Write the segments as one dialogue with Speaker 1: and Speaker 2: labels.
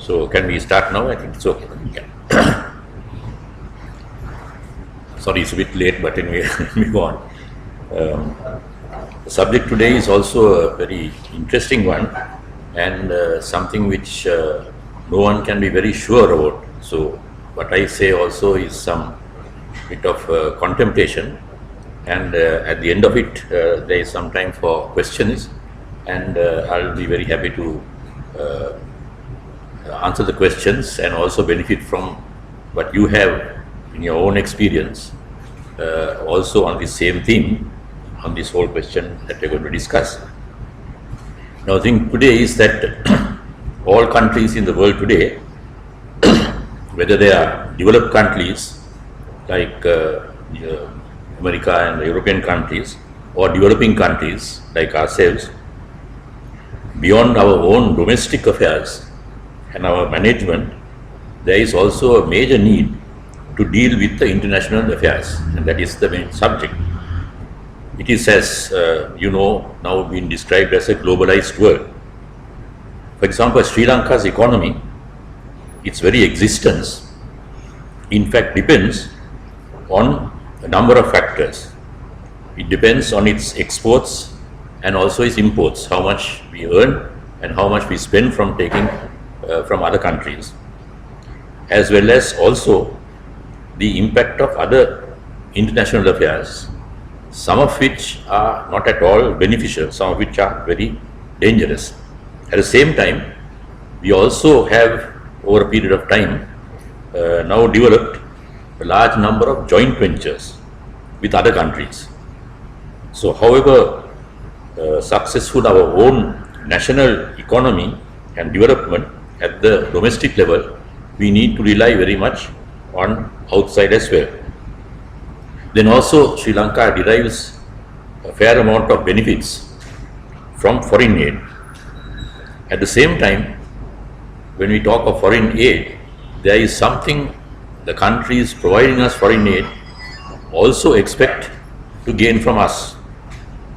Speaker 1: So can we start now? I think it's okay. Yeah. Sorry, it's a bit late, but anyway, we go on. The subject today is also a very interesting one, and something which no one can be very sure about. So what I say also is some bit of contemplation, and at the end of it, there is some time for questions, and I'll be very happy to answer the questions and also benefit from what you have in your own experience, also on the same theme, on this whole question that we're going to discuss. Now, the thing today is that all countries in the world today, whether they are developed countries like America and the European countries, or developing countries like ourselves, beyond our own domestic affairs and our management, there is also a major need to deal with the international affairs, and that is the main subject. It is, as you know, now being described as a globalized world. For example, Sri Lanka's economy, its very existence, in fact, depends on a number of factors. It depends on its exports and also its imports, how much we earn and how much we spend from taking from other countries, as well as also the impact of other international affairs, some of which are not at all beneficial, some of which are very dangerous. At the same time, we also have, over a period of time, now developed a large number of joint ventures with other countries. So however successful our own national economy and development at the domestic level, we need to rely very much on outside as well. Then also Sri Lanka derives a fair amount of benefits from foreign aid. At the same time, when we talk of foreign aid, there is something the countries providing us foreign aid also expect to gain from us.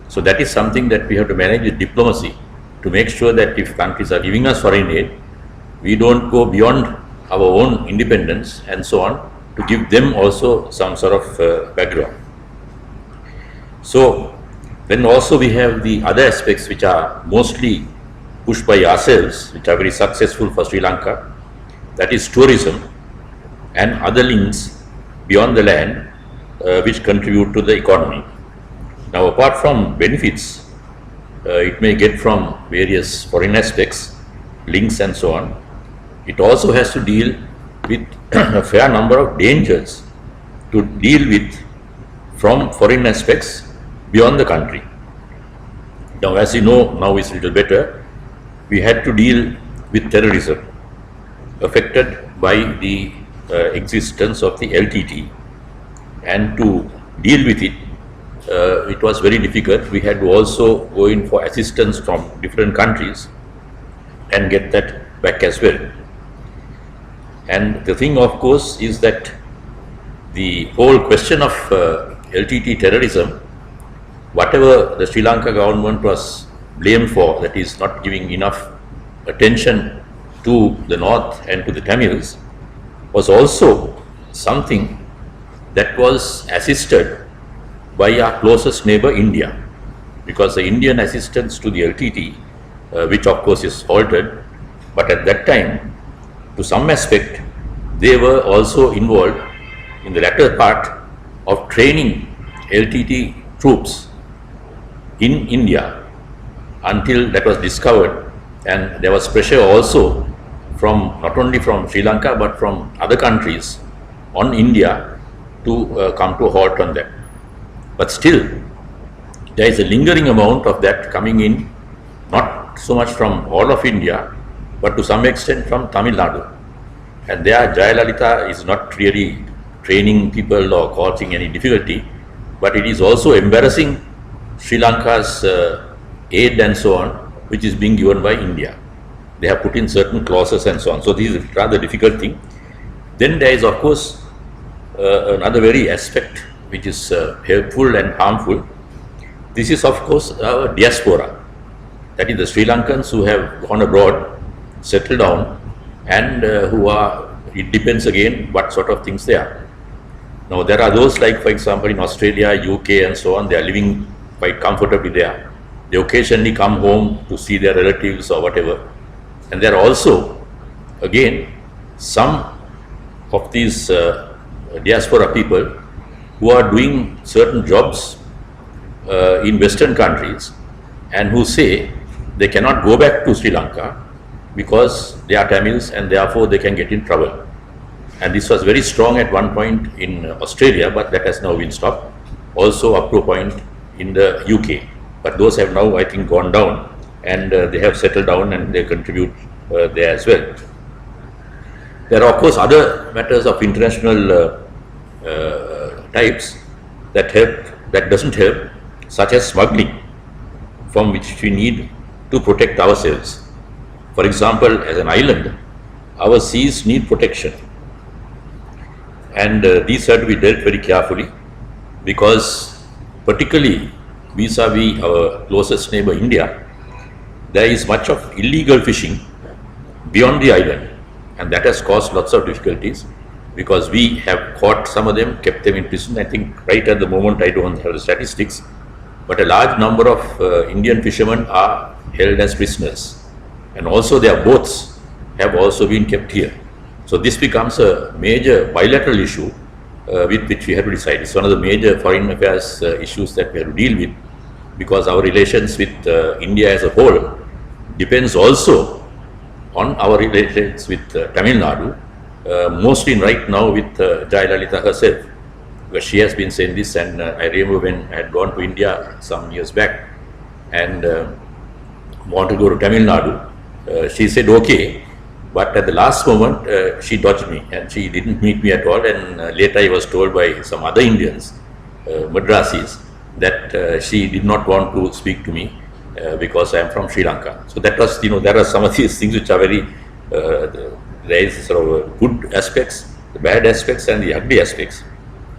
Speaker 1: So that is something that we have to manage with diplomacy, to make sure that if countries are giving us foreign aid, we don't go beyond our own independence and so on, to give them also some sort of background. So then also we have the other aspects which are mostly pushed by ourselves, which are very successful for Sri Lanka, that is tourism and other links beyond the land which contribute to the economy. Now, apart from benefits it may get from various foreign aspects, links and so on, it also has to deal with a fair number of dangers to deal with from foreign aspects beyond the country. Now, as you know, now it's a little better, we had to deal with terrorism affected by the existence of the LTT, and to deal with it, it was very difficult. We had to also go in for assistance from different countries and get that back as well. And the thing, of course, is that the whole question of LTT terrorism, whatever the Sri Lanka government was blamed for, that is not giving enough attention to the North and to the Tamils, was also something that was assisted by our closest neighbor India, because the Indian assistance to the LTT, which of course is halted, but at that time, to some aspect, they were also involved in the latter part of training LTT troops in India until that was discovered, and there was pressure also from not only from Sri Lanka but from other countries on India to come to a halt on that. But still, there is a lingering amount of that coming in, not so much from all of India, but to some extent from Tamil Nadu. And there Jayalalitha is not really training people or causing any difficulty, but it is also embarrassing Sri Lanka's aid and so on, which is being given by India. They have put in certain clauses and so on. So this is a rather difficult thing. Then there is, of course, another very aspect which is helpful and harmful. This is, of course, our diaspora. That is the Sri Lankans who have gone abroad, settled down, and who are, it depends again what sort of things they are. Now there are those like, for example, in Australia, UK and so on, they are living quite comfortably there. They occasionally come home to see their relatives or whatever. And there are also, again, some of these diaspora people who are doing certain jobs in Western countries and who say they cannot go back to Sri Lanka because they are Tamils and therefore they can get in trouble. And this was very strong at one point in Australia, but that has now been stopped. Also up to a point in the UK. But those have now, I think, gone down, and they have settled down and they contribute there as well. There are, of course, other matters of international types that doesn't help, such as smuggling, from which we need to protect ourselves. For example, as an island, our seas need protection. And these have to be dealt very carefully, because particularly vis-a-vis our closest neighbor India, there is much of illegal fishing beyond the island, and that has caused lots of difficulties, because we have caught some of them, kept them in prison. I think right at the moment I don't have the statistics, but a large number of Indian fishermen are held as prisoners, and also their boats have also been kept here. So this becomes a major bilateral issue with which we have to decide. It's one of the major foreign affairs issues that we have to deal with, because our relations with India as a whole depends also on our relations with Tamil Nadu, mostly right now with Jayalalitha herself, because she has been saying this. And I remember when I had gone to India some years back and wanted to go to Tamil Nadu, she said okay. But at the last moment, she dodged me and she didn't meet me at all. And later I was told by some other Indians, Madrasis, that she did not want to speak to me because I am from Sri Lanka. So that was, there are some of these things which are very, there is sort of good aspects, the bad aspects and the ugly aspects,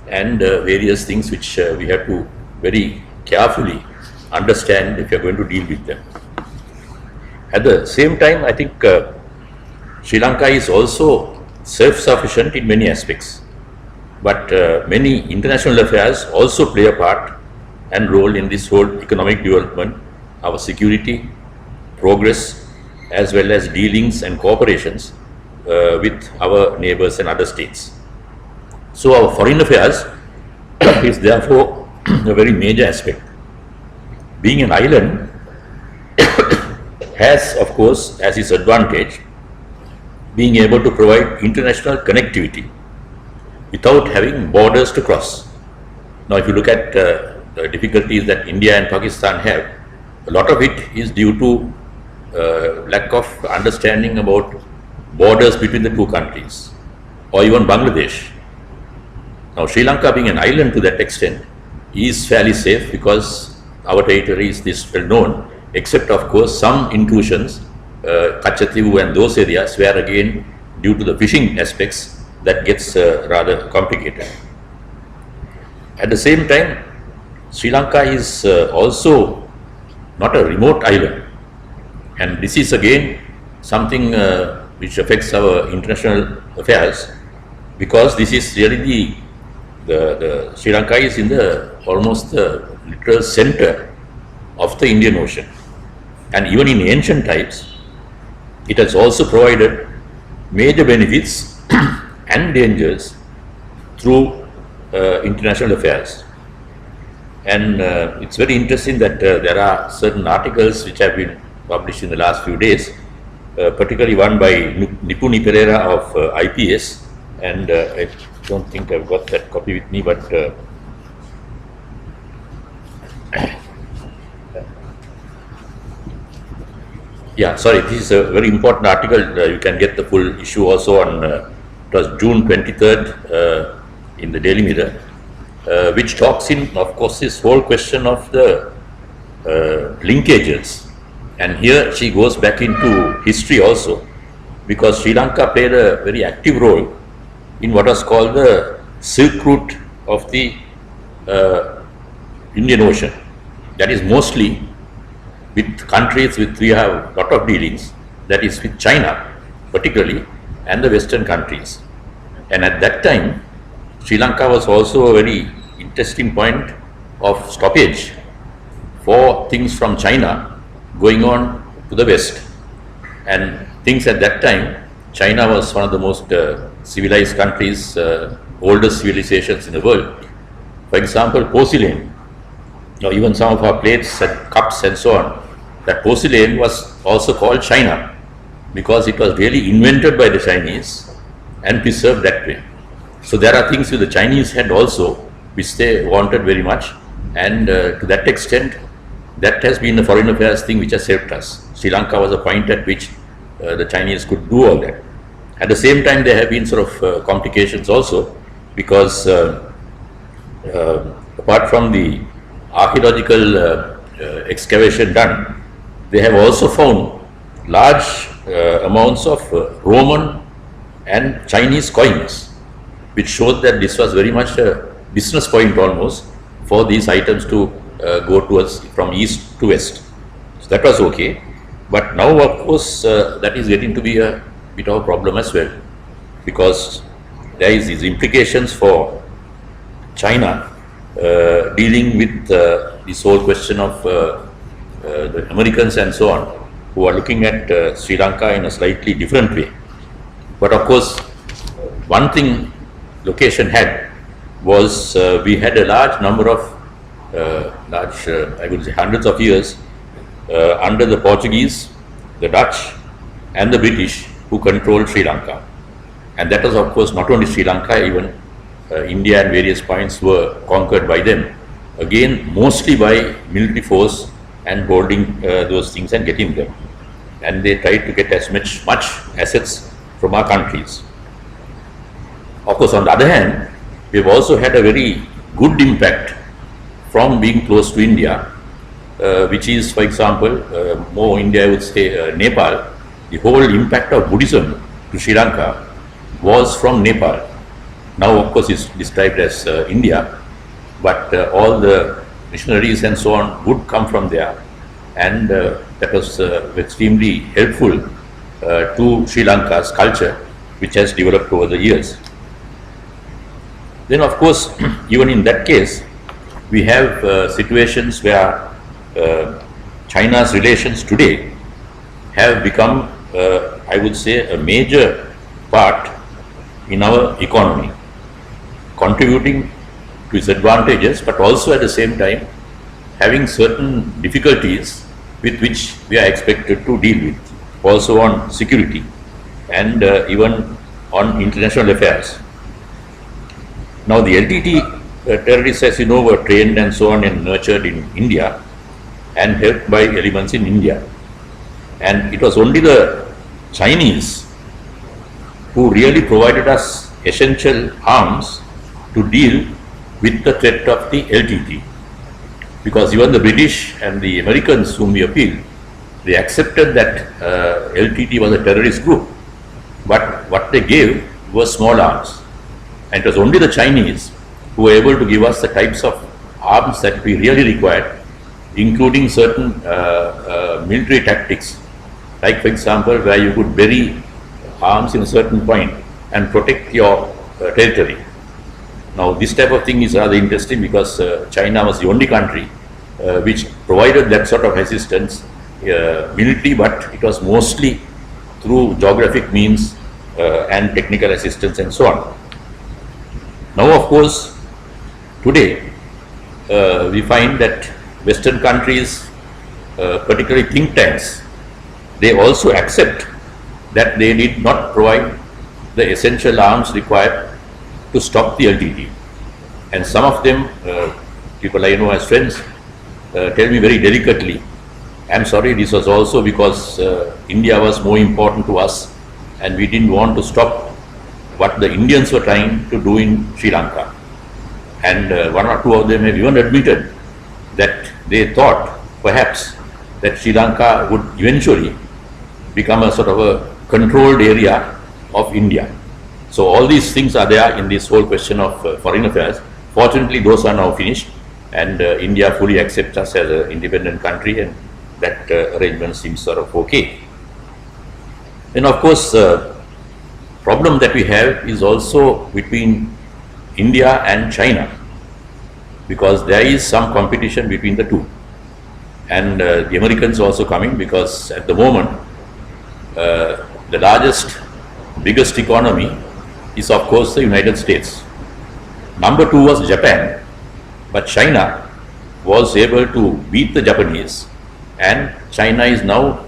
Speaker 1: and various things which we have to very carefully understand if you are going to deal with them. At the same time, I think Sri Lanka is also self-sufficient in many aspects, but many international affairs also play a part and role in this whole economic development, our security, progress, as well as dealings and cooperations with our neighbors and other states. So our foreign affairs is therefore a very major aspect. Being an island has, of course, as its advantage, being able to provide international connectivity without having borders to cross. Now, if you look at the difficulties that India and Pakistan have, a lot of it is due to lack of understanding about borders between the two countries, or even Bangladesh. Now, Sri Lanka, being an island to that extent, is fairly safe because our territory is this well known, except of course some intrusions, Kachativu and those areas, where again due to the fishing aspects that gets rather complicated. At the same time, Sri Lanka is also not a remote island, and this is again something which affects our international affairs, because this is really the Sri Lanka is in the almost the literal center of the Indian Ocean, and even in ancient times it has also provided major benefits and dangers through international affairs. And it's very interesting that there are certain articles which have been published in the last few days, particularly one by Nipuni Pereira of IPS, and I don't think I've got that copy with me, but yeah, sorry, this is a very important article. You can get the full issue also on, it was June 23rd in the Daily Mirror, which talks in, of course, this whole question of the linkages. And here she goes back into history also, because Sri Lanka played a very active role in what was called the Silk Route of the Indian Ocean. That is mostly with countries with we have a lot of dealings, that is with China particularly, and the Western countries. And at that time, Sri Lanka was also a very interesting point of stoppage for things from China going on to the West. And things at that time, China was one of the most civilized countries, oldest civilizations in the world. For example, porcelain, or even some of our plates and cups and so on, that porcelain was also called China because it was really invented by the Chinese and preserved that way. So there are things with the Chinese had also which they wanted very much, and to that extent that has been a foreign affairs thing which has helped us. Sri Lanka was a point at which the Chinese could do all that. At the same time, there have been sort of complications also because apart from the archaeological excavation done, they have also found large amounts of Roman and Chinese coins, which showed that this was very much a business point almost for these items to go towards from east to west. So that was okay. But now, of course, that is getting to be a bit of a problem as well, because there is these implications for China dealing with this whole question of the Americans and so on, who are looking at Sri Lanka in a slightly different way. But of course, one thing location had was we had a large number of I would say hundreds of years under the Portuguese, the Dutch and the British who controlled Sri Lanka. And that was, of course, not only Sri Lanka, even India and various points were conquered by them. Again, mostly by military force and holding those things and getting them. And they tried to get as much assets from our countries. Of course, on the other hand, we have also had a very good impact from being close to India, which is, for example, more India, I would say Nepal. The whole impact of Buddhism to Sri Lanka was from Nepal. Now, of course, it's described as India, but all the missionaries and so on would come from there, and that was extremely helpful to Sri Lanka's culture, which has developed over the years. Then, of course, even in that case, we have situations where China's relations today have become, I would say, a major part in our economy, contributing to its advantages, but also at the same time having certain difficulties with which we are expected to deal with, also on security and even on international affairs. Now, the LTT terrorists, as you know, were trained and so on and nurtured in India and helped by elements in India. And it was only the Chinese who really provided us essential arms to deal with the threat of the LTT. Because even the British and the Americans whom we appealed, they accepted that LTT was a terrorist group, but what they gave was small arms. And it was only the Chinese who were able to give us the types of arms that we really required, including certain military tactics, like, for example, where you could bury arms in a certain point and protect your territory. Now, this type of thing is rather interesting because China was the only country which provided that sort of assistance military, but it was mostly through geographic means and technical assistance and so on. Now, of course, today we find that Western countries, particularly think tanks, they also accept that they did not provide the essential arms required to stop the LTT. And some of them, people I know as friends, tell me very delicately, I'm sorry, this was also because India was more important to us and we didn't want to stop what the Indians were trying to do in Sri Lanka. And one or two of them have even admitted that they thought perhaps that Sri Lanka would eventually become a sort of a controlled area of India. So all these things are there in this whole question of foreign affairs. Fortunately, those are now finished, and India fully accepts us as an independent country, and that arrangement seems sort of okay. Then, of course, problem that we have is also between India and China, because there is some competition between the two. And the Americans also coming, because at the moment, the largest, biggest economy is of course the United States. Number two was Japan, but China was able to beat the Japanese, and China is now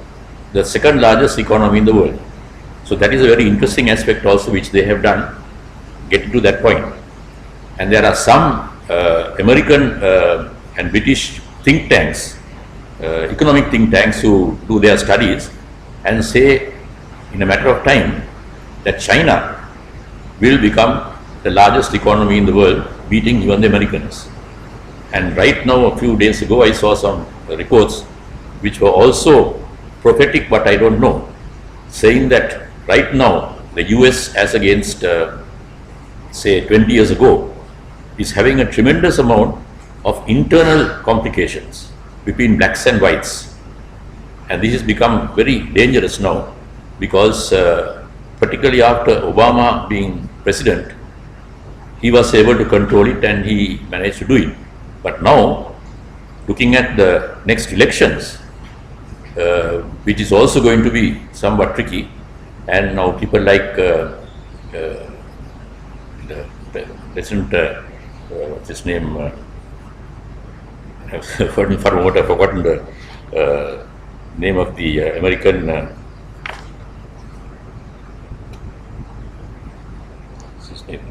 Speaker 1: the second largest economy in the world. So that is a very interesting aspect also which they have done, getting to that point. And there are some American and British think tanks, economic think tanks, who do their studies and say in a matter of time that China will become the largest economy in the world, beating even the Americans. And right now, a few days ago, I saw some reports which were also prophetic, but I don't know, saying that right now the US, as against say 20 years ago, is having a tremendous amount of internal complications between blacks and whites. And this has become very dangerous now, because particularly after Obama being president, he was able to control it and he managed to do it. But now, looking at the next elections, which is also going to be somewhat tricky, and now people like the President, what's his name? I've forgotten the name of the American. What's his name?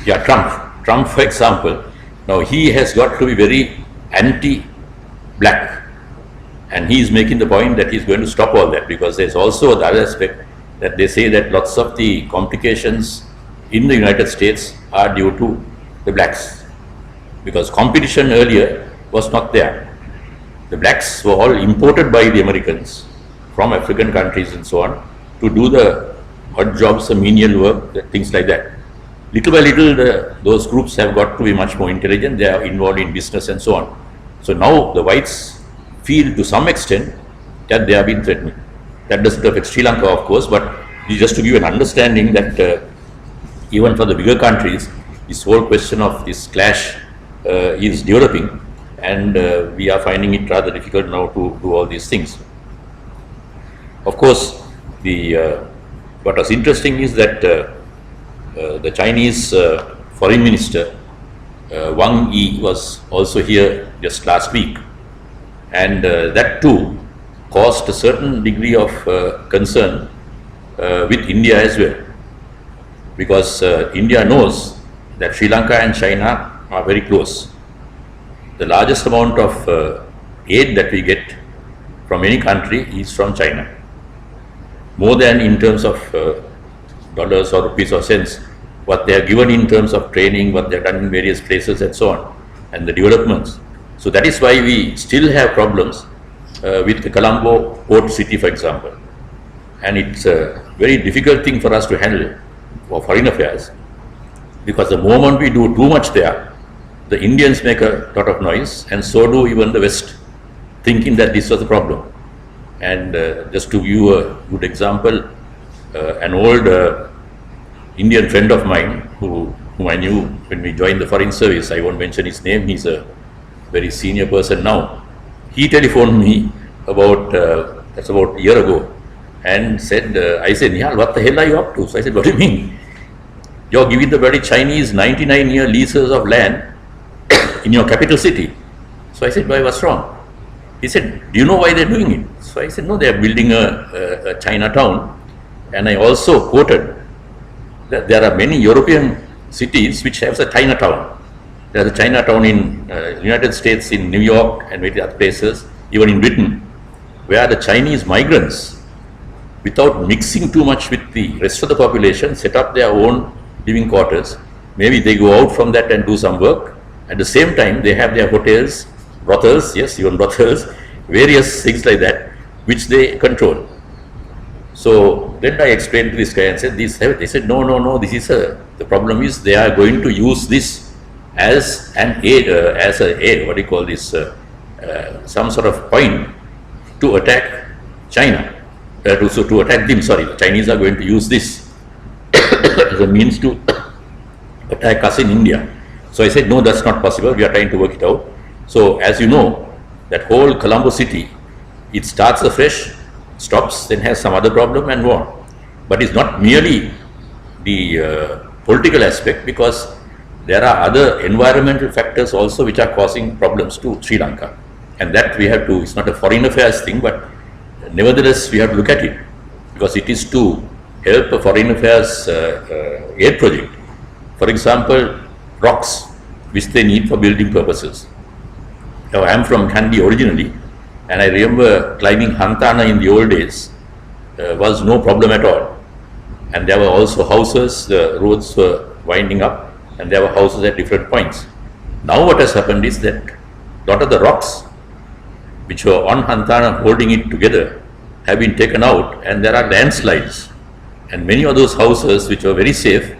Speaker 1: Yeah, Trump. Trump, for example, now he has got to be very anti-black, and he is making the point that he is going to stop all that, because there is also the other aspect that they say that lots of the complications in the United States are due to the blacks, because competition earlier was not there. The blacks were all imported by the Americans from African countries and so on to do the odd jobs, the menial work, things like that. Little by little, those groups have got to be much more intelligent. They are involved in business and so on. So now the whites feel to some extent that they have been threatened. That doesn't affect Sri Lanka, of course, but just to give you an understanding that even for the bigger countries, this whole question of this clash is developing, and we are finding it rather difficult now to do all these things. Of course, what was interesting is that the Chinese foreign minister Wang Yi was also here just last week, and that too caused a certain degree of concern with India as well, because India knows that Sri Lanka and China are very close. The largest amount of aid that we get from any country is from China, more than in terms of dollars or rupees or cents, what they are given in terms of training, what they have done in various places and so on, and the developments. So that is why we still have problems with the Colombo port city, for example. And it's a very difficult thing for us to handle for foreign affairs, because the moment we do too much there, the Indians make a lot of noise, and so do even the West, thinking that this was the problem. And just to give you a good example, an old Indian friend of mine whom I knew when we joined the foreign service, I won't mention his name, he's a very senior person now. He telephoned me about, that's about a year ago, and said, I said, Nihal, what the hell are you up to? So I said, what do you mean? You're giving the very Chinese 99-year leases of land in your capital city. So I said, why, what's wrong? He said, do you know why they're doing it? So I said, no, they're building a Chinatown. And I also quoted that there are many European cities which have a Chinatown. There's a Chinatown in United States, in New York and many other places, even in Britain, where the Chinese migrants, without mixing too much with the rest of the population, set up their own living quarters. Maybe they go out from that and do some work. At the same time, they have their hotels, brothels, yes, even brothels, various things like that, which they control. So then I explained to this guy and said, they said, no, this is the problem is they are going to use this as an aid, what do you call this, some sort of point to attack China to attack them. Sorry, the Chinese are going to use this as a means to attack us in India. So I said, no, that's not possible. We are trying to work it out. So as you know, that whole Colombo city, it starts afresh, stops, then has some other problem and go on. But it's not merely the political aspect, because there are other environmental factors also which are causing problems to Sri Lanka. And that we have to, it's not a foreign affairs thing, but nevertheless we have to look at it, because it is to help a foreign affairs aid project. For example, rocks which they need for building purposes. Now I am from Kandy originally, and I remember climbing Hantana in the old days was no problem at all. And there were also houses, the roads were winding up, and there were houses at different points. Now what has happened is that a lot of the rocks which were on Hantana holding it together have been taken out, and there are landslides. And many of those houses which were very safe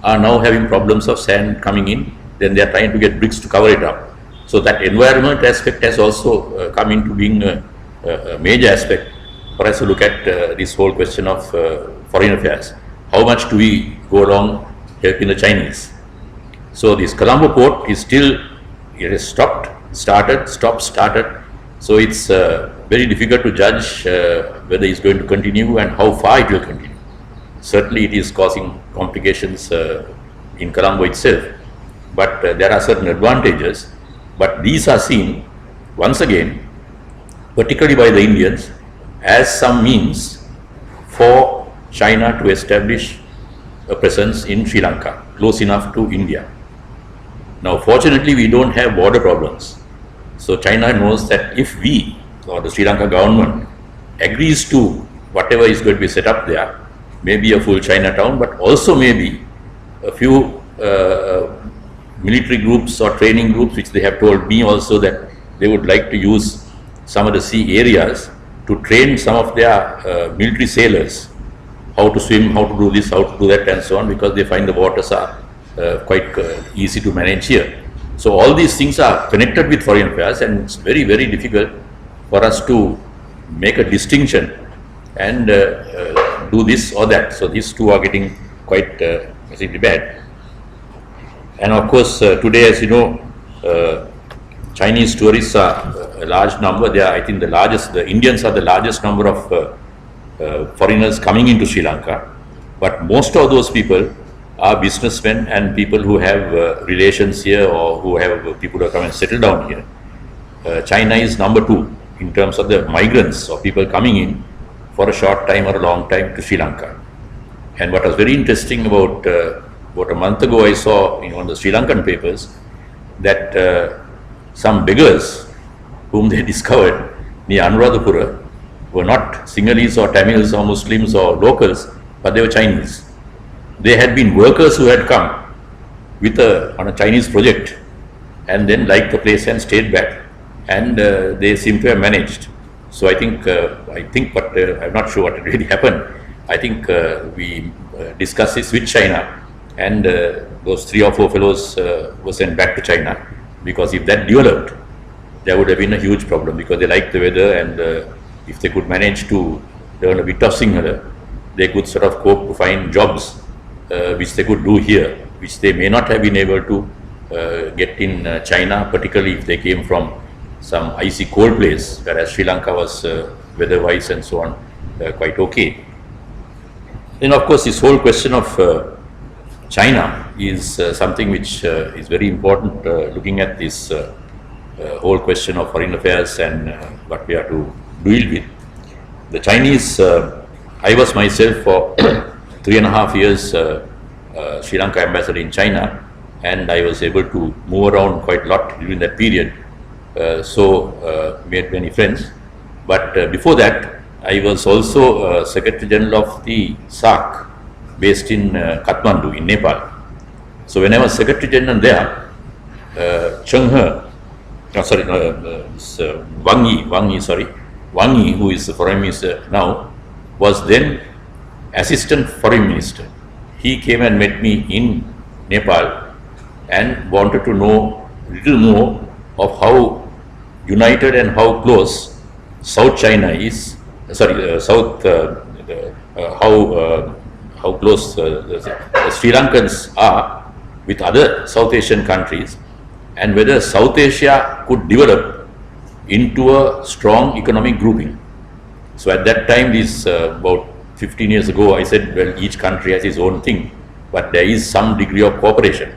Speaker 1: are now having problems of sand coming in, then they are trying to get bricks to cover it up. So that environment aspect has also come into being a major aspect for us to look at this whole question of foreign affairs. How much do we go along helping the Chinese? So this Colombo port is still, it has stopped, started, stopped, started. So it's very difficult to judge whether it's going to continue and how far it will continue. Certainly it is causing complications in Colombo itself, but there are certain advantages. But these are seen, once again, particularly by the Indians, as some means for China to establish a presence in Sri Lanka, close enough to India. Now, fortunately, we don't have border problems. So China knows that if we, or the Sri Lanka government, agrees to whatever is going to be set up there, maybe a full Chinatown, but also maybe a few military groups or training groups, which they have told me also that they would like to use some of the sea areas to train some of their military sailors how to swim, how to do this, how to do that, and so on, because they find the waters are quite easy to manage here. So all these things are connected with foreign affairs, and it's very, very difficult for us to make a distinction and do this or that. So these two are getting quite basically bad. And of course, today, as you know, Chinese tourists are a large number. They are, I think, the Indians are the largest number of foreigners coming into Sri Lanka. But most of those people are businessmen and people who have relations here, or who have people who are coming and settle down here. China is number 2 in terms of the migrants or people coming in for a short time or a long time to Sri Lanka. And what was very interesting about a month ago, I saw in one of the Sri Lankan papers that some beggars whom they discovered near Anuradhapura were not Sinhalese or Tamils or Muslims or locals, but they were Chinese. They had been workers who had come with on a Chinese project and then liked the place and stayed back, and they seem to have managed. So I think, but I'm not sure what really happened. I think we discussed this with China, and those 3 or 4 fellows were sent back to China, because if that developed, there would have been a huge problem, because they liked the weather, and if they could manage to learn a bit of Sinhala, they could sort of cope to find jobs which they could do here, which they may not have been able to get in China, particularly if they came from some icy cold place, whereas Sri Lanka was weather-wise and so on quite okay. Then of course this whole question of China is something which is very important, looking at this whole question of foreign affairs and what we are to deal with. The Chinese, I was myself for 3.5 years Sri Lanka ambassador in China, and I was able to move around quite a lot during that period, so made many friends. But before that, I was also Secretary General of the SAARC, based in Kathmandu in Nepal. So when I was Secretary General there, Wang Yi, who is the Foreign Minister now, was then Assistant Foreign Minister. He came and met me in Nepal and wanted to know a little more of how united and how close South China is how close the Sri Lankans are with other South Asian countries, and whether South Asia could develop into a strong economic grouping. So at that time, this about 15 years ago, I said, well, each country has its own thing, but there is some degree of cooperation.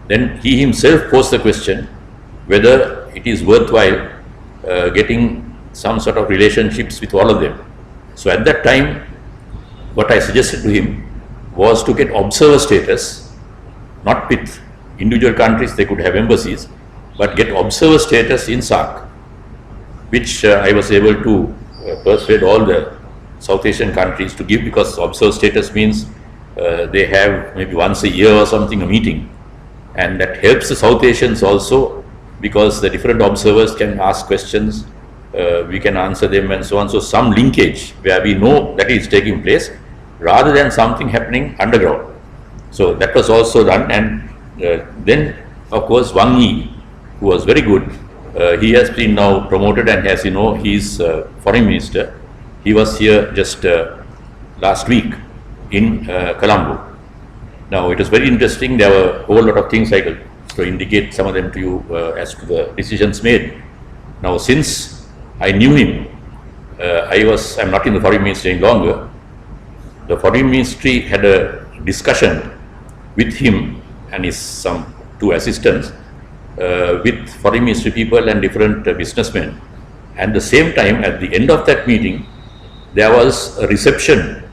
Speaker 1: Then he himself posed the question whether it is worthwhile getting some sort of relationships with all of them. So at that time, what I suggested to him was to get observer status, not with individual countries, they could have embassies, but get observer status in SAARC, which I was able to persuade all the South Asian countries to give, because observer status means they have maybe once a year or something a meeting, and that helps the South Asians also, because the different observers can ask questions, we can answer them and so on. So some linkage where we know that is taking place rather than something happening underground. So that was also done, and then of course Wang Yi, who was very good, he has been now promoted, and as you know, he is foreign minister. He was here just last week in Colombo. Now it was very interesting. There were a whole lot of things I could to indicate some of them to you as to the decisions made. Now since I knew him, I'm not in the foreign ministry any longer. The foreign ministry had a discussion with him and his some two assistants with foreign ministry people and different businessmen. And the same time, at the end of that meeting, there was a reception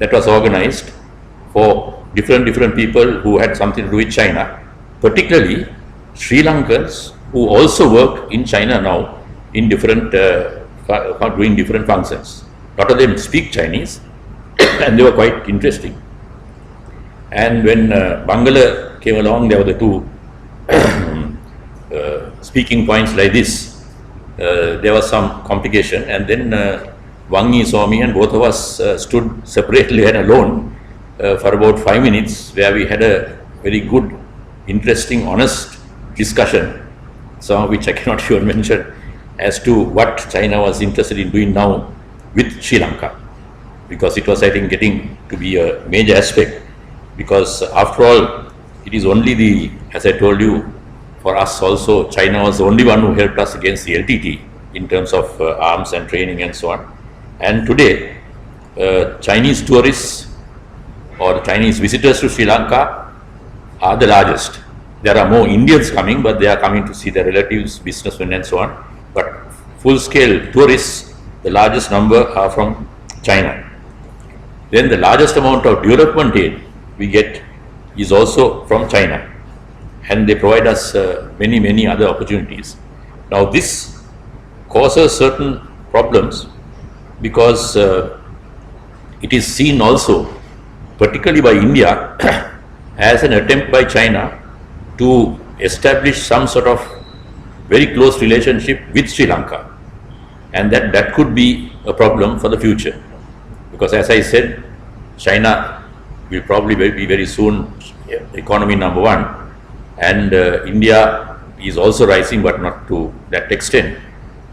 Speaker 1: that was organized for different people who had something to do with China, particularly Sri Lankans who also work in China now in different doing different functions. A lot of them speak Chinese and they were quite interesting. And when Bangala came along, there were the two speaking points like this. There was some complication, and then Wang Yi saw me, and both of us stood separately and alone for about 5 minutes, where we had a very good, interesting, honest discussion, some of which I cannot even mention, as to what China was interested in doing now with Sri Lanka, because it was, I think, getting to be a major aspect, because after all, it is only the, as I told you, for us also, China was the only one who helped us against the LTT in terms of arms and training and so on. And today, Chinese tourists or Chinese visitors to Sri Lanka are the largest. There are more Indians coming, but they are coming to see their relatives, businessmen and so on. But full-scale tourists, the largest number are from China. Then the largest amount of development aid we get is also from China. And they provide us many other opportunities. Now this causes certain problems, because it is seen also, particularly by India, as an attempt by China to establish some sort of very close relationship with Sri Lanka, and that could be a problem for the future, because as I said, China will probably be very soon economy number one, and India is also rising, but not to that extent.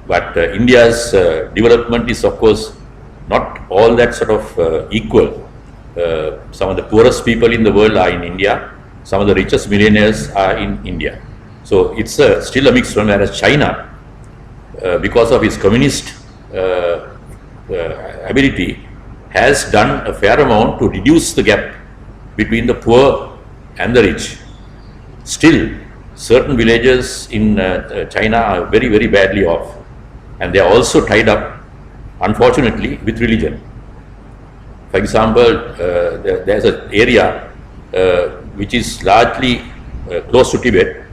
Speaker 1: But India's development is, of course, not all that sort of equal. Some of the poorest people in the world are in India. Some of the richest millionaires are in India. So it's still a mixed one, whereas China, because of its communist ability, has done a fair amount to reduce the gap between the poor and the rich. Still, certain villages in China are very badly off, and they are also tied up, unfortunately, with religion. For example, there's an area which is largely close to Tibet,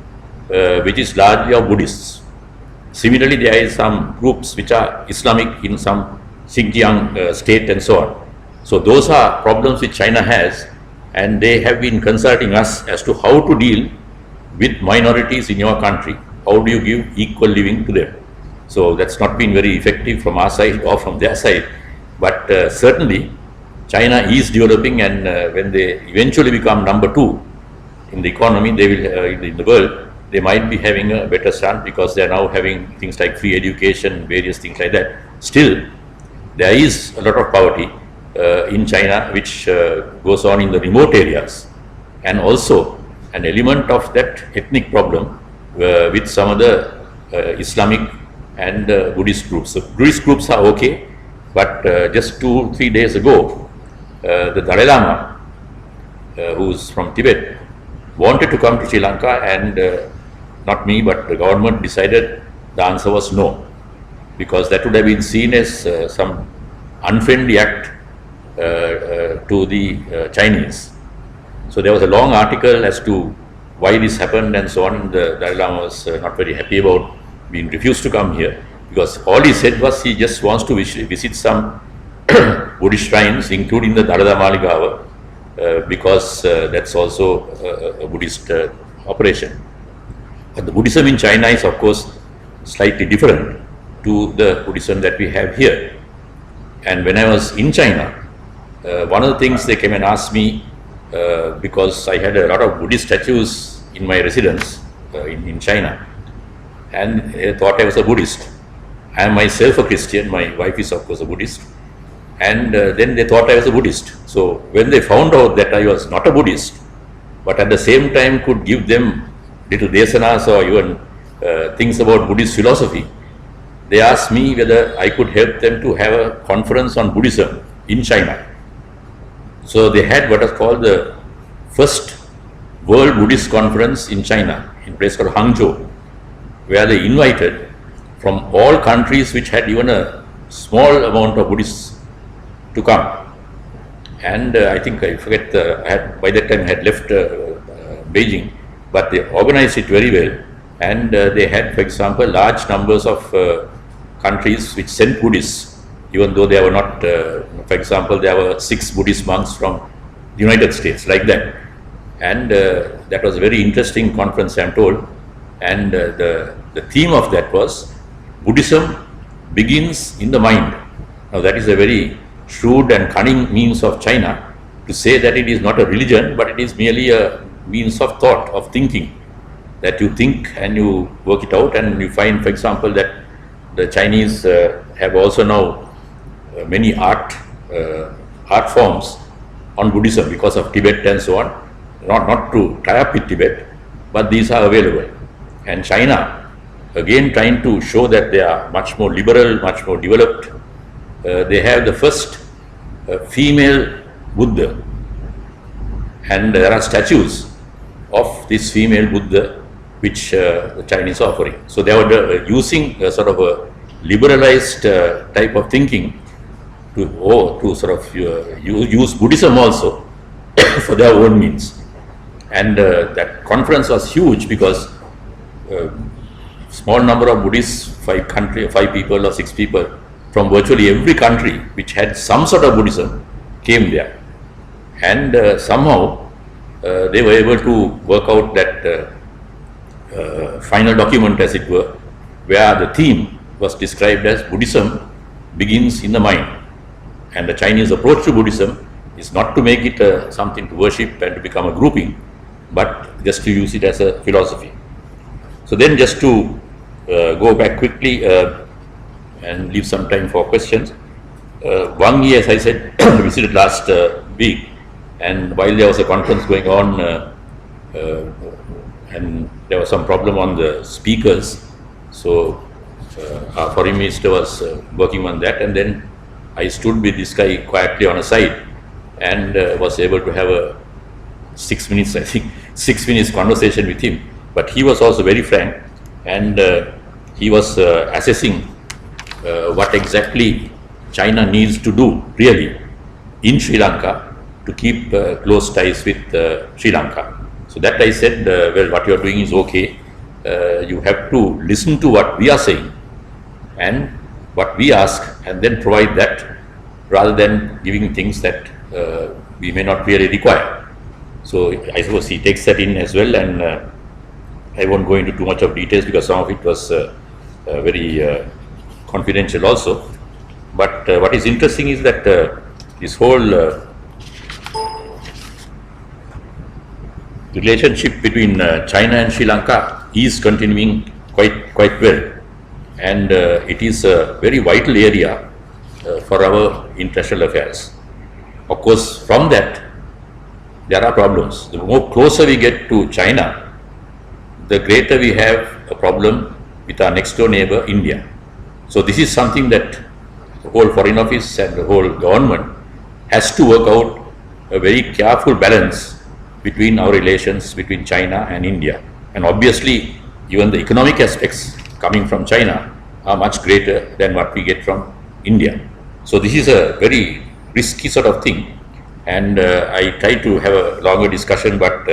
Speaker 1: which is largely of Buddhists. Similarly, there is some groups which are Islamic in some Xinjiang state and so on. So those are problems which China has, and they have been consulting us as to how to deal with minorities in your country. How do you give equal living to them? So that's not been very effective from our side or from their side, but certainly China is developing, and when they eventually become number 2 in the economy, they will in the world, they might be having a better start, because they are now having things like free education, various things like that. Still, there is a lot of poverty in China which goes on in the remote areas, and also an element of that ethnic problem with some of the Islamic and Buddhist groups. So Buddhist groups are okay, but just 2-3 days ago, the Dalai Lama, who's from Tibet, wanted to come to Sri Lanka, and not me, but the government decided the answer was no, because that would have been seen as some unfriendly act to the Chinese. So there was a long article as to why this happened and so on. The Dalai Lama was not very happy about being refused to come here, because all he said was he just wants to visit some Buddhist shrines, including the Dalada Maligawa, because that's also a Buddhist operation. But the Buddhism in China is, of course, slightly different to the Buddhism that we have here. And when I was in China, one of the things they came and asked me, because I had a lot of Buddhist statues in my residence in China, and they thought I was a Buddhist. I am myself a Christian, my wife is of course a Buddhist, and then they thought I was a Buddhist. So when they found out that I was not a Buddhist, but at the same time could give them little desanas or even things about Buddhist philosophy, they asked me whether I could help them to have a conference on Buddhism in China. So they had what is called the first World Buddhist Conference in China, in a place called Hangzhou, where they invited from all countries which had even a small amount of Buddhists to come. And I think, I forget, by that time I had left Beijing, but they organized it very well. And they had, for example, large numbers of countries which sent Buddhists, even though they were not, for example, there were 6 Buddhist monks from the United States, like that. And that was a very interesting conference, I am told. And the theme of that was Buddhism begins in the mind. Now that is a very shrewd and cunning means of China to say that it is not a religion, but it is merely a means of thought, of thinking, that you think and you work it out. And you find, for example, that the Chinese have also now many art forms on Buddhism because of Tibet and so on. Not to tie up with Tibet, but these are available. And China, again trying to show that they are much more liberal, much more developed. They have the first female Buddha, and there are statues of this female Buddha which the Chinese are offering. So they were using a sort of a liberalized type of thinking to sort of use Buddhism also for their own means. And that conference was huge because small number of Buddhists, 5 people or 6 people from virtually every country which had some sort of Buddhism came there. And somehow they were able to work out that final document, as it were, where the theme was described as Buddhism begins in the mind. And the Chinese approach to Buddhism is not to make it something to worship and to become a grouping, but just to use it as a philosophy. So then, just to go back quickly and leave some time for questions. Wang Yi, as I said, visited last week, and while there was a conference going on and there was some problem on the speakers, so our foreign minister was working on that, and then I stood with this guy quietly on a side and was able to have a 6 minutes, I think, 6 minutes conversation with him. But he was also very frank, and he was assessing what exactly China needs to do really in Sri Lanka to keep close ties with Sri Lanka. So that I said, well, what you are doing is okay. You have to listen to what we are saying and what we ask, and then provide that, rather than giving things that we may not really require. So I suppose he takes that in as well, and I won't go into too much of details because some of it was very confidential also. But what is interesting is that this whole relationship between China and Sri Lanka is continuing quite well, and it is a very vital area for our international affairs. Of course, from that, there are problems. The more closer we get to China, the greater we have a problem with our next door neighbor, India. So this is something that the whole Foreign Office and the whole government has to work out a very careful balance between our relations between China and India. And obviously, even the economic aspects coming from China are much greater than what we get from India. So this is a very risky sort of thing. And I tried to have a longer discussion, but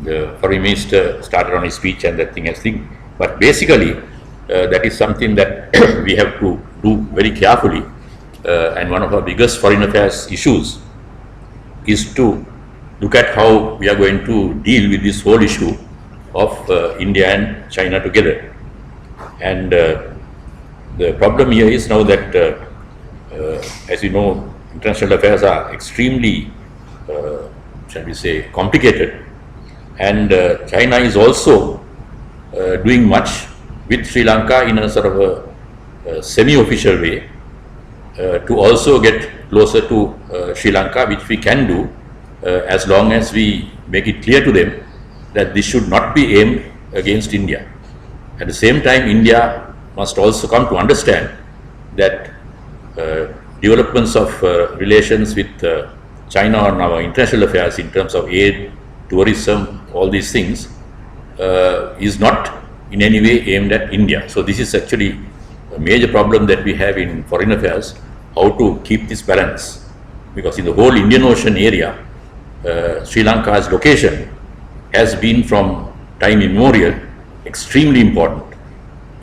Speaker 1: the Foreign Minister started on his speech and that thing has thing. But basically, that is something that we have to do very carefully. And one of our biggest foreign affairs issues is to look at how we are going to deal with this whole issue of India and China together. And the problem here is now that, as you know, international affairs are extremely, shall we say, complicated. And China is also doing much with Sri Lanka in a sort of a semi-official way to also get closer to Sri Lanka, which we can do as long as we make it clear to them that this should not be aimed against India. At the same time, India must also come to understand that developments of relations with China on our international affairs in terms of aid, tourism, all these things is not in any way aimed at India. So this is actually a major problem that we have in foreign affairs, how to keep this balance. Because in the whole Indian Ocean area, Sri Lanka's location has been from time immemorial extremely important.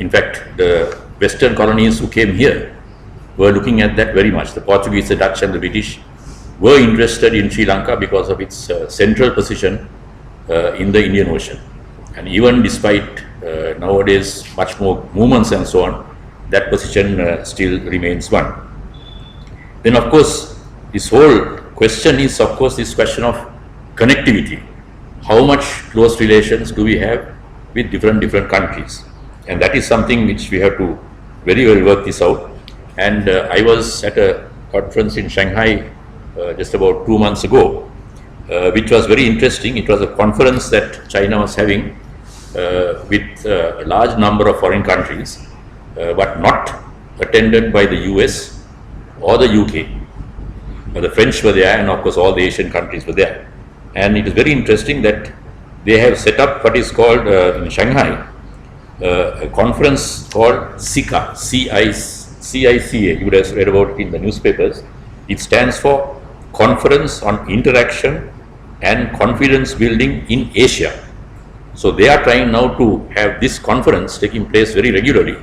Speaker 1: In fact, the Western colonies who came here were looking at that very much. The Portuguese, the Dutch and the British were interested in Sri Lanka because of its central position in the Indian Ocean. And even despite nowadays much more movements and so on, that position still remains one. Then of course, this whole question is of course this question of connectivity. How much close relations do we have with different countries? And that is something which we have to very well work this out. And I was at a conference in Shanghai just about 2 months ago, which was very interesting. It was a conference that China was having with a large number of foreign countries, but not attended by the US or the UK. The French were there, and of course all the Asian countries were there. And it is very interesting that they have set up what is called in Shanghai a conference called CICA, C-I-C-A. You would have read about it in the newspapers. It stands for Conference on Interaction and Confidence Building in Asia. So they are trying now to have this conference taking place very regularly,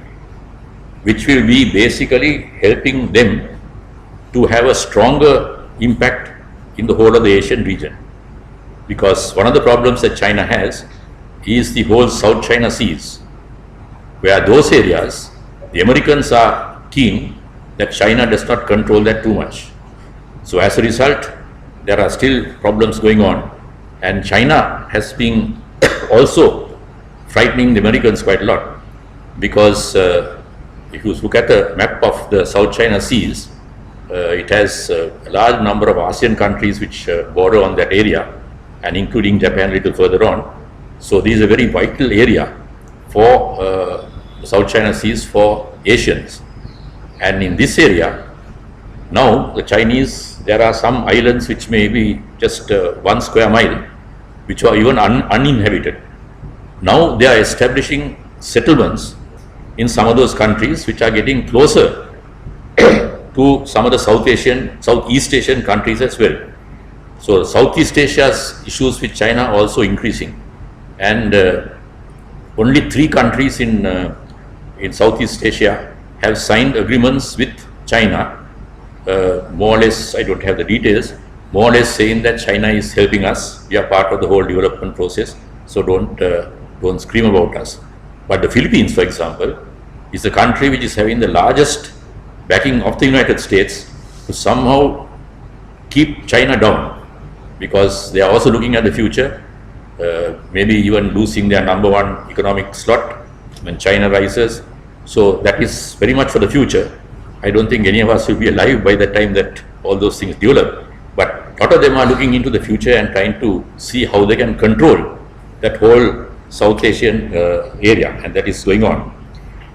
Speaker 1: which will be basically helping them to have a stronger impact in the whole of the Asian region. Because one of the problems that China has is the whole South China Seas, where those areas, the Americans are keen that China does not control that too much. So as a result, there are still problems going on, and China has been also frightening the Americans quite a lot, because if you look at the map of the South China Seas, it has a large number of ASEAN countries which border on that area, and including Japan a little further on. So this is a very vital area for South China Seas for Asians. And in this area, now the Chinese, there are some islands which may be just 1 square mile, which are even uninhabited. Now they are establishing settlements in some of those countries which are getting closer to some of the Southeast Asian countries as well. So Southeast Asia's issues with China are also increasing, and only 3 countries in Southeast Asia have signed agreements with China, more or less, I don't have the details, more or less saying that China is helping us, we are part of the whole development process, so don't scream about us. But the Philippines, for example, is the country which is having the largest backing of the United States to somehow keep China down, because they are also looking at the future, maybe even losing their #1 economic slot when China rises. So that is very much for the future. I don't think any of us will be alive by the time that all those things develop. But a lot of them are looking into the future and trying to see how they can control that whole South Asian area, and that is going on.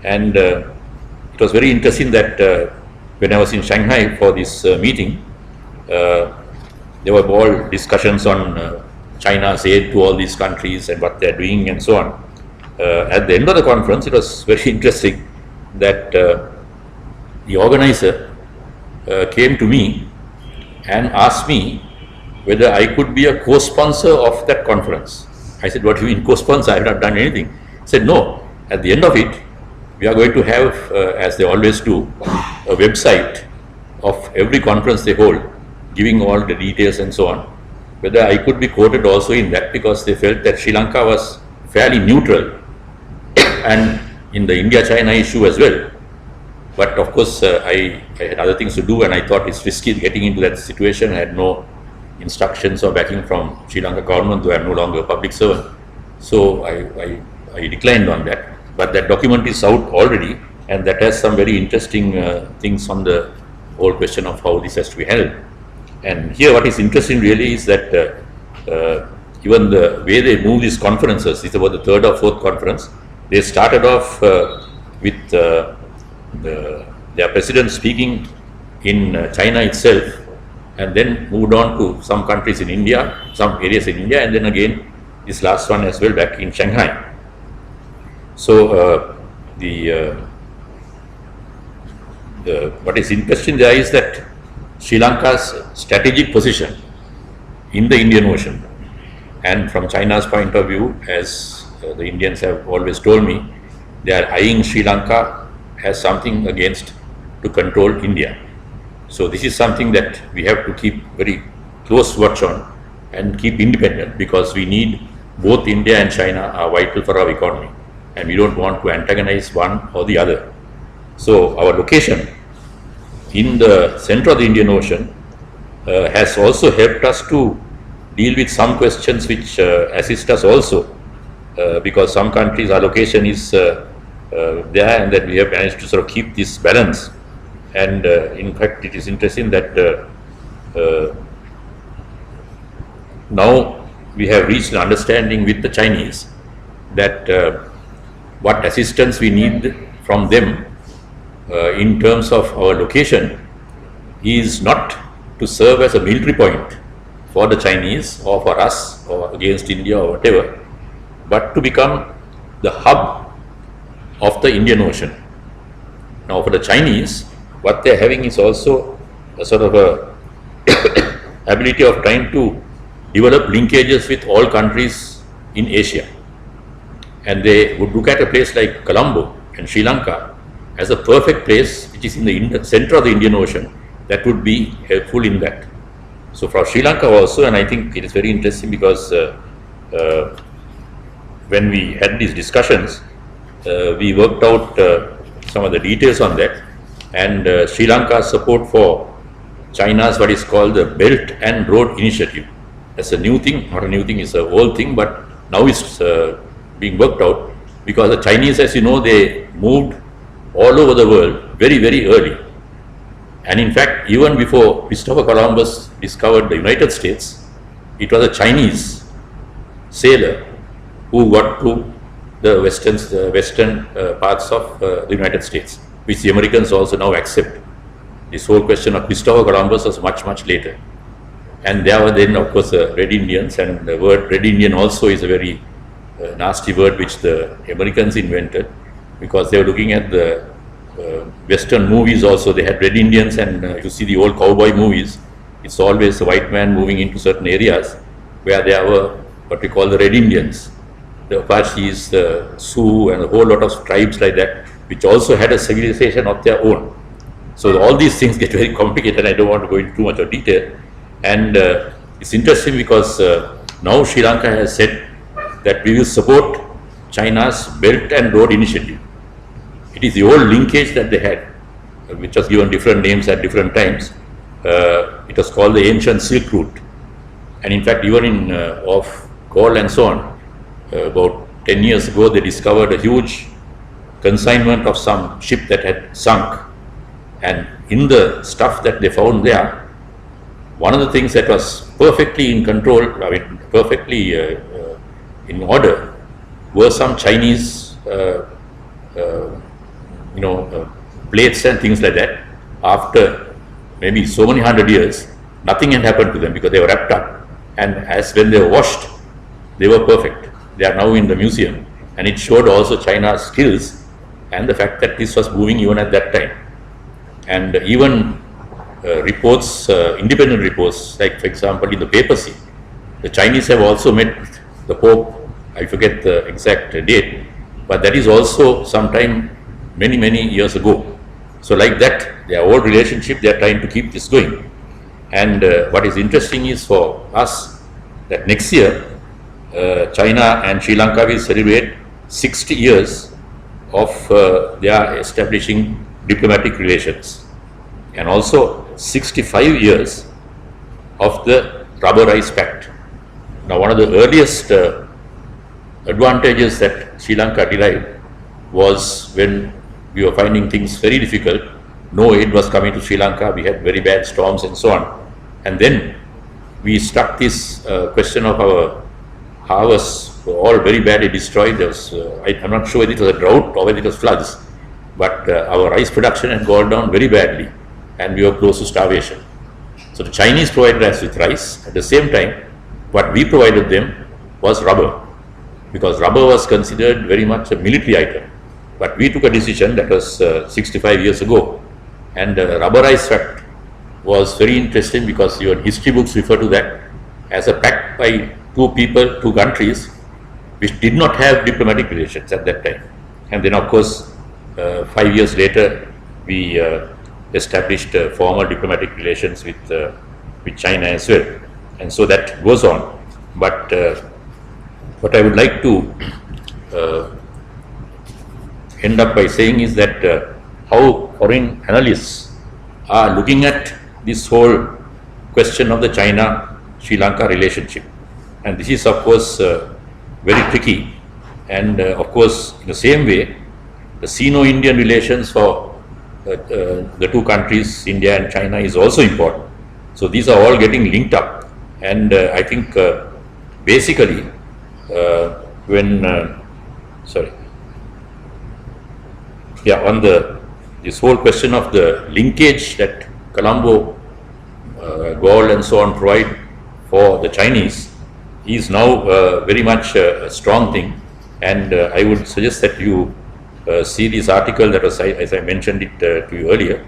Speaker 1: And it was very interesting that when I was in Shanghai for this meeting, there were all discussions on China's aid to all these countries and what they're doing and so on. At the end of the conference, it was very interesting that the organizer came to me and asked me whether I could be a co-sponsor of that conference. I said, what do you mean co-sponsor? I have not done anything. He said, no, at the end of it, we are going to have, as they always do, a website of every conference they hold, giving all the details and so on. Whether I could be quoted also in that, because they felt that Sri Lanka was fairly neutral and in the India-China issue as well. But of course, I had other things to do, and I thought it's risky getting into that situation. I had no instructions or backing from Sri Lanka government, though I am no longer a public servant. So I declined on that. But that document is out already, and that has some very interesting things on the whole question of how this has to be held. And here what is interesting really is that even the way they move these conferences, it's about the third or fourth conference, they started off with their president speaking in China itself, and then moved on to some countries in India, some areas in India, and then again this last one as well back in Shanghai. So what is interesting there is that Sri Lanka's strategic position in the Indian Ocean, and from China's point of view, as the Indians have always told me, they are eyeing Sri Lanka as something against to control India. So this is something that we have to keep very close watch on and keep independent, because we need both India and China are vital for our economy, and we don't want to antagonize one or the other. So our location in the center of the Indian Ocean has also helped us to deal with some questions which assist us also, because some countries our location is there, and that we have managed to sort of keep this balance. And in fact, it is interesting that now we have reached an understanding with the Chinese that what assistance we need from them in terms of our location is not to serve as a military point for the Chinese or for us or against India or whatever, but to become the hub of the Indian Ocean. Now for the Chinese, what they are having is also a sort of a ability of trying to develop linkages with all countries in Asia. And they would look at a place like Colombo and Sri Lanka as a perfect place which is in the center of the Indian Ocean that would be helpful in that. So for Sri Lanka also, and I think it is very interesting because when we had these discussions, we worked out some of the details on that, and Sri Lanka's support for China's what is called the Belt and Road Initiative. That's a new thing, not a new thing, it's a old thing, but now it's being worked out, because the Chinese, as you know, they moved all over the world very, very early. And in fact, even before Christopher Columbus discovered the United States, it was a Chinese sailor who got to the western parts of the United States, which the Americans also now accept. This whole question of Christopher Columbus was much, much later. And there were then, of course, the Red Indians, and the word Red Indian also is a very nasty word which the Americans invented, because they were looking at the Western movies also. They had Red Indians, and you see the old cowboy movies, it's always a white man moving into certain areas where there were what we call the Red Indians, the Apaches, the Sioux, and a whole lot of tribes like that, which also had a civilization of their own. So all these things get very complicated. I don't want to go into too much of detail. And it's interesting because now Sri Lanka has said that we will support China's Belt and Road Initiative. It is the old linkage that they had, which was given different names at different times. It was called the ancient Silk Route. And in fact, even in off Galle and so on, about 10 years ago, they discovered a huge consignment of some ship that had sunk, and in the stuff that they found there, one of the things that was perfectly in control, I mean perfectly in order, were some Chinese plates and things like that. After maybe so many 100 years, nothing had happened to them because they were wrapped up, and as when they were washed, they were perfect. They are now in the museum, and it showed also China's skills and the fact that this was moving even at that time. And even reports, independent reports, like for example in the papacy, the Chinese have also met the Pope. I forget the exact date, but that is also sometime many years ago. So like that, their old relationship, they are trying to keep this going. And what is interesting is for us that next year, China and Sri Lanka will celebrate 60 years of their establishing diplomatic relations, and also 65 years of the Rubber Rice Pact. Now, one of the earliest advantages that Sri Lanka derived was when we were finding things very difficult. No aid was coming to Sri Lanka, we had very bad storms and so on. And then we struck this question of our harvests were all very badly destroyed. There was, I'm not sure whether it was a drought or whether it was floods, but our rice production had gone down very badly and we were close to starvation. So the Chinese provided us with rice. At the same time, what we provided them was rubber, because rubber was considered very much a military item. But we took a decision that was 65 years ago, and the Rubber Rice Pact was very interesting because your history books refer to that as a pact by two countries which did not have diplomatic relations at that time. And then of course 5 years later we established formal diplomatic relations with China as well, and so that goes on. But what I would like to end up by saying is that how foreign analysts are looking at this whole question of the China-Sri Lanka relationship. And this is of course very tricky, and of course in the same way the Sino-Indian relations for the two countries, India and China, is also important. So these are all getting linked up, and I think basically on this whole question of the linkage that Colombo, Galle and so on provide for the Chinese is now very much a strong thing. And I would suggest that you see this article that was, as I mentioned it to you earlier,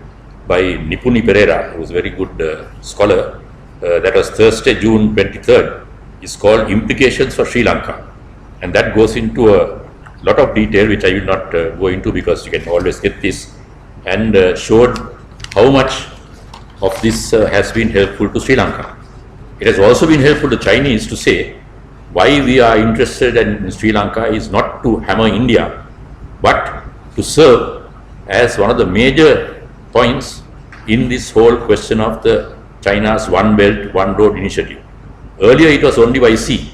Speaker 1: by Nipuni Pereira, who is a very good scholar. That was Thursday, June 23rd. It's called Implications for Sri Lanka, and that goes into a lot of detail which I will not go into because you can always get this, and showed how much of this has been helpful to Sri Lanka. It has also been helpful to Chinese to say why we are interested in Sri Lanka is not to hammer India, but to serve as one of the major points in this whole question of the China's One Belt, One Road initiative. Earlier it was only by sea,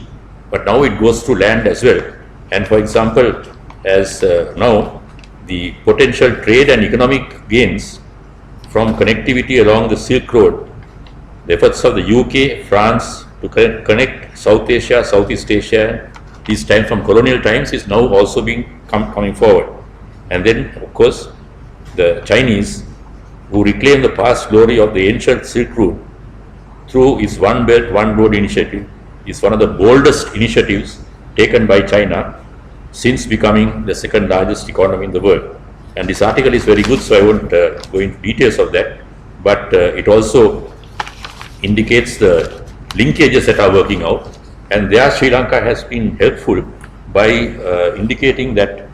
Speaker 1: but now it goes through land as well. And for example, as now the potential trade and economic gains from connectivity along the Silk Road, the efforts of the UK, France to connect South Asia, Southeast Asia, these times from colonial times, is now also being coming forward. And then of course the Chinese, who reclaim the past glory of the ancient Silk Route through its One Belt, One Road initiative, is one of the boldest initiatives taken by China since becoming the second largest economy in the world. And this article is very good, so I won't go into details of that, but it also indicates the linkages that are working out, and there Sri Lanka has been helpful by indicating that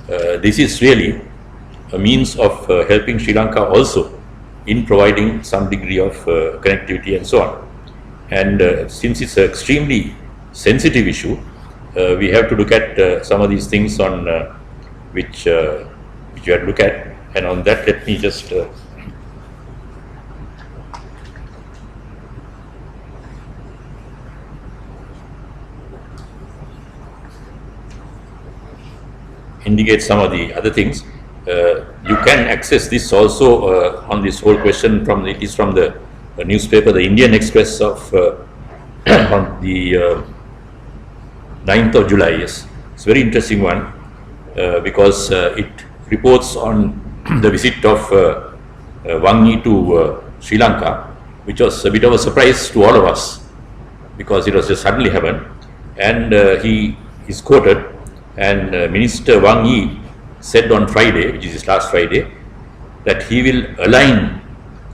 Speaker 1: this is really a means of helping Sri Lanka also in providing some degree of connectivity and so on. And since it's an extremely sensitive issue, we have to look at some of these things on which you have to look at, and on that let me just indicate some of the other things. You can access this also on this whole question it is from the newspaper, the Indian Express of on the 9th of July. Yes, it's a very interesting one because it reports on the visit of Wang Yi to Sri Lanka, which was a bit of a surprise to all of us because it was just suddenly happened. And he is quoted, and Minister Wang Yi said on Friday, which is his last Friday, that he will align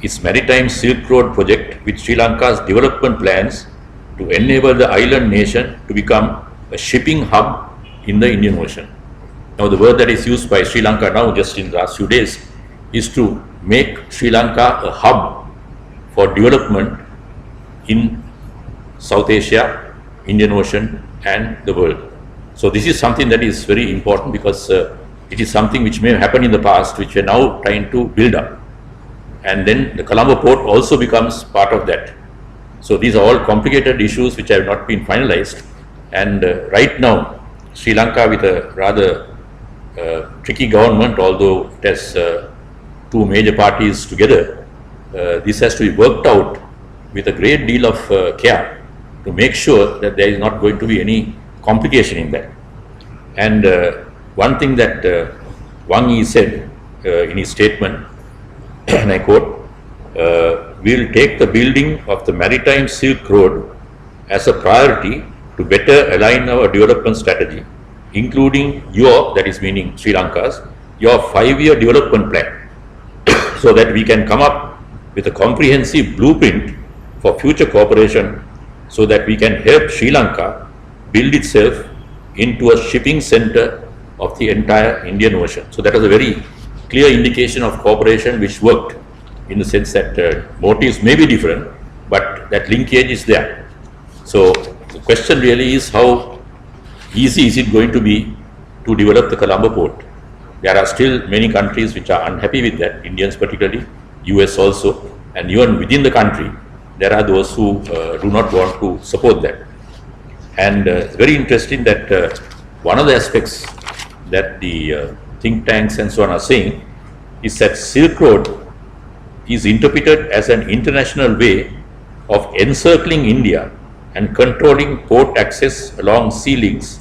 Speaker 1: its maritime Silk Road project with Sri Lanka's development plans to enable the island nation to become a shipping hub in the Indian Ocean. Now, the word that is used by Sri Lanka now, just in the last few days, is to make Sri Lanka a hub for development in South Asia, Indian Ocean and the world. So this is something that is very important because it is something which may have happened in the past, which we are now trying to build up. And then the Colombo port also becomes part of that. So these are all complicated issues which have not been finalized. And right now, Sri Lanka, with a rather tricky government, although it has two major parties together, this has to be worked out with a great deal of care to make sure that there is not going to be any complication in that. And one thing that Wang Yi said in his statement, and I quote, "We will take the building of the maritime Silk Road as a priority to better align our development strategy, including your," that is meaning Sri Lanka's, "your 5-year development plan, so that we can come up with a comprehensive blueprint for future cooperation so that we can help Sri Lanka build itself into a shipping center of the entire Indian Ocean." So that was a very clear indication of cooperation which worked, in the sense that motives may be different, but that linkage is there. So the question really is, how easy is it going to be to develop the Colombo port? There are still many countries which are unhappy with that, Indians particularly, US also, and even within the country there are those who do not want to support that. And it's very interesting that one of the aspects that the think tanks and so on are saying is that Silk Road is interpreted as an international way of encircling India and controlling port access along sea links,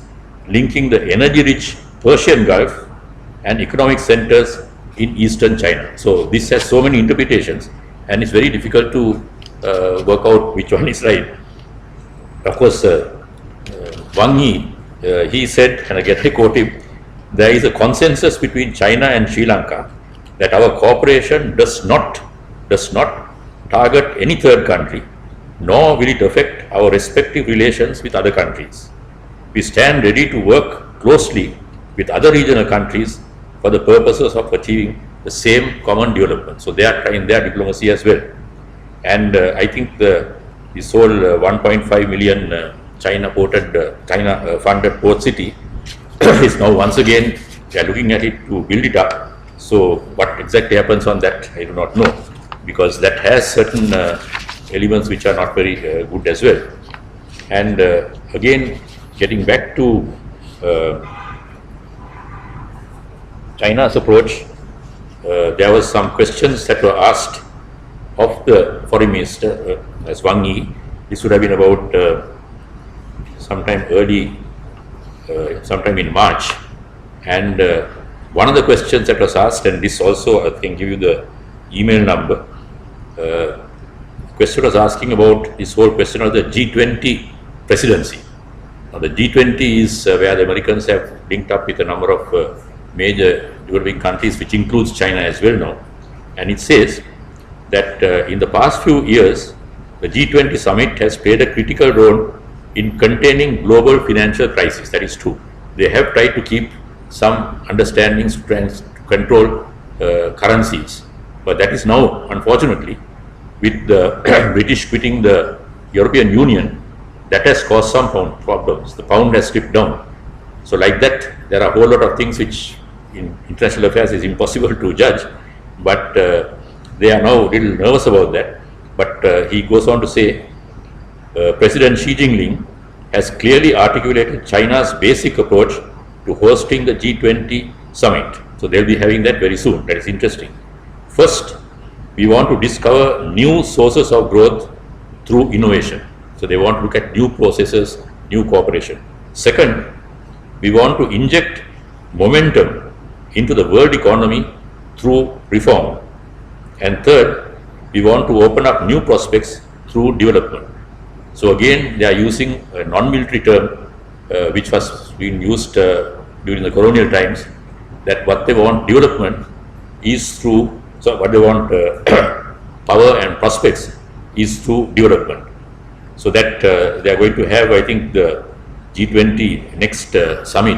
Speaker 1: linking the energy-rich Persian Gulf and economic centers in eastern China. So this has so many interpretations, and it's very difficult to work out which one is right. Of course, Wang Yi, he said, and again I quote him, "There is a consensus between China and Sri Lanka that our cooperation does not target any third country, nor will it affect our respective relations with other countries. We stand ready to work closely with other regional countries for the purposes of achieving the same common development." So they are trying their diplomacy as well. And I think this whole 1.5 million China-funded port city is now once again, they are looking at it to build it up. So what exactly happens on that, I do not know, because that has certain elements which are not very good as well. And again, getting back to China's approach, there was some questions that were asked of the foreign minister, as Wang Yi. This would have been about sometime in March. And one of the questions that was asked, and this also I can give you the email number, question was asking about this whole question of the G20 presidency. Now the G20 is where the Americans have linked up with a number of major developing countries, which includes China as well now. And it says that in the past few years, the G20 summit has played a critical role in containing global financial crisis. That is true. They have tried to keep some understandings to control currencies. But that is now, unfortunately, with the British quitting the European Union, that has caused some problems. The pound has slipped down. So like that, there are a whole lot of things which in international affairs is impossible to judge, but they are now a little nervous about that. But he goes on to say, President Xi Jinping has clearly articulated China's basic approach to hosting the G20 summit. So they'll be having that very soon. That is interesting. First, we want to discover new sources of growth through innovation. So they want to look at new processes, new cooperation. Second, we want to inject momentum into the world economy through reform. And third, we want to open up new prospects through development. So again, they are using a non-military term which was being used during the colonial times, that what they want development is through, so what they want power and prospects is through development. So that they are going to have, I think, the G20 next summit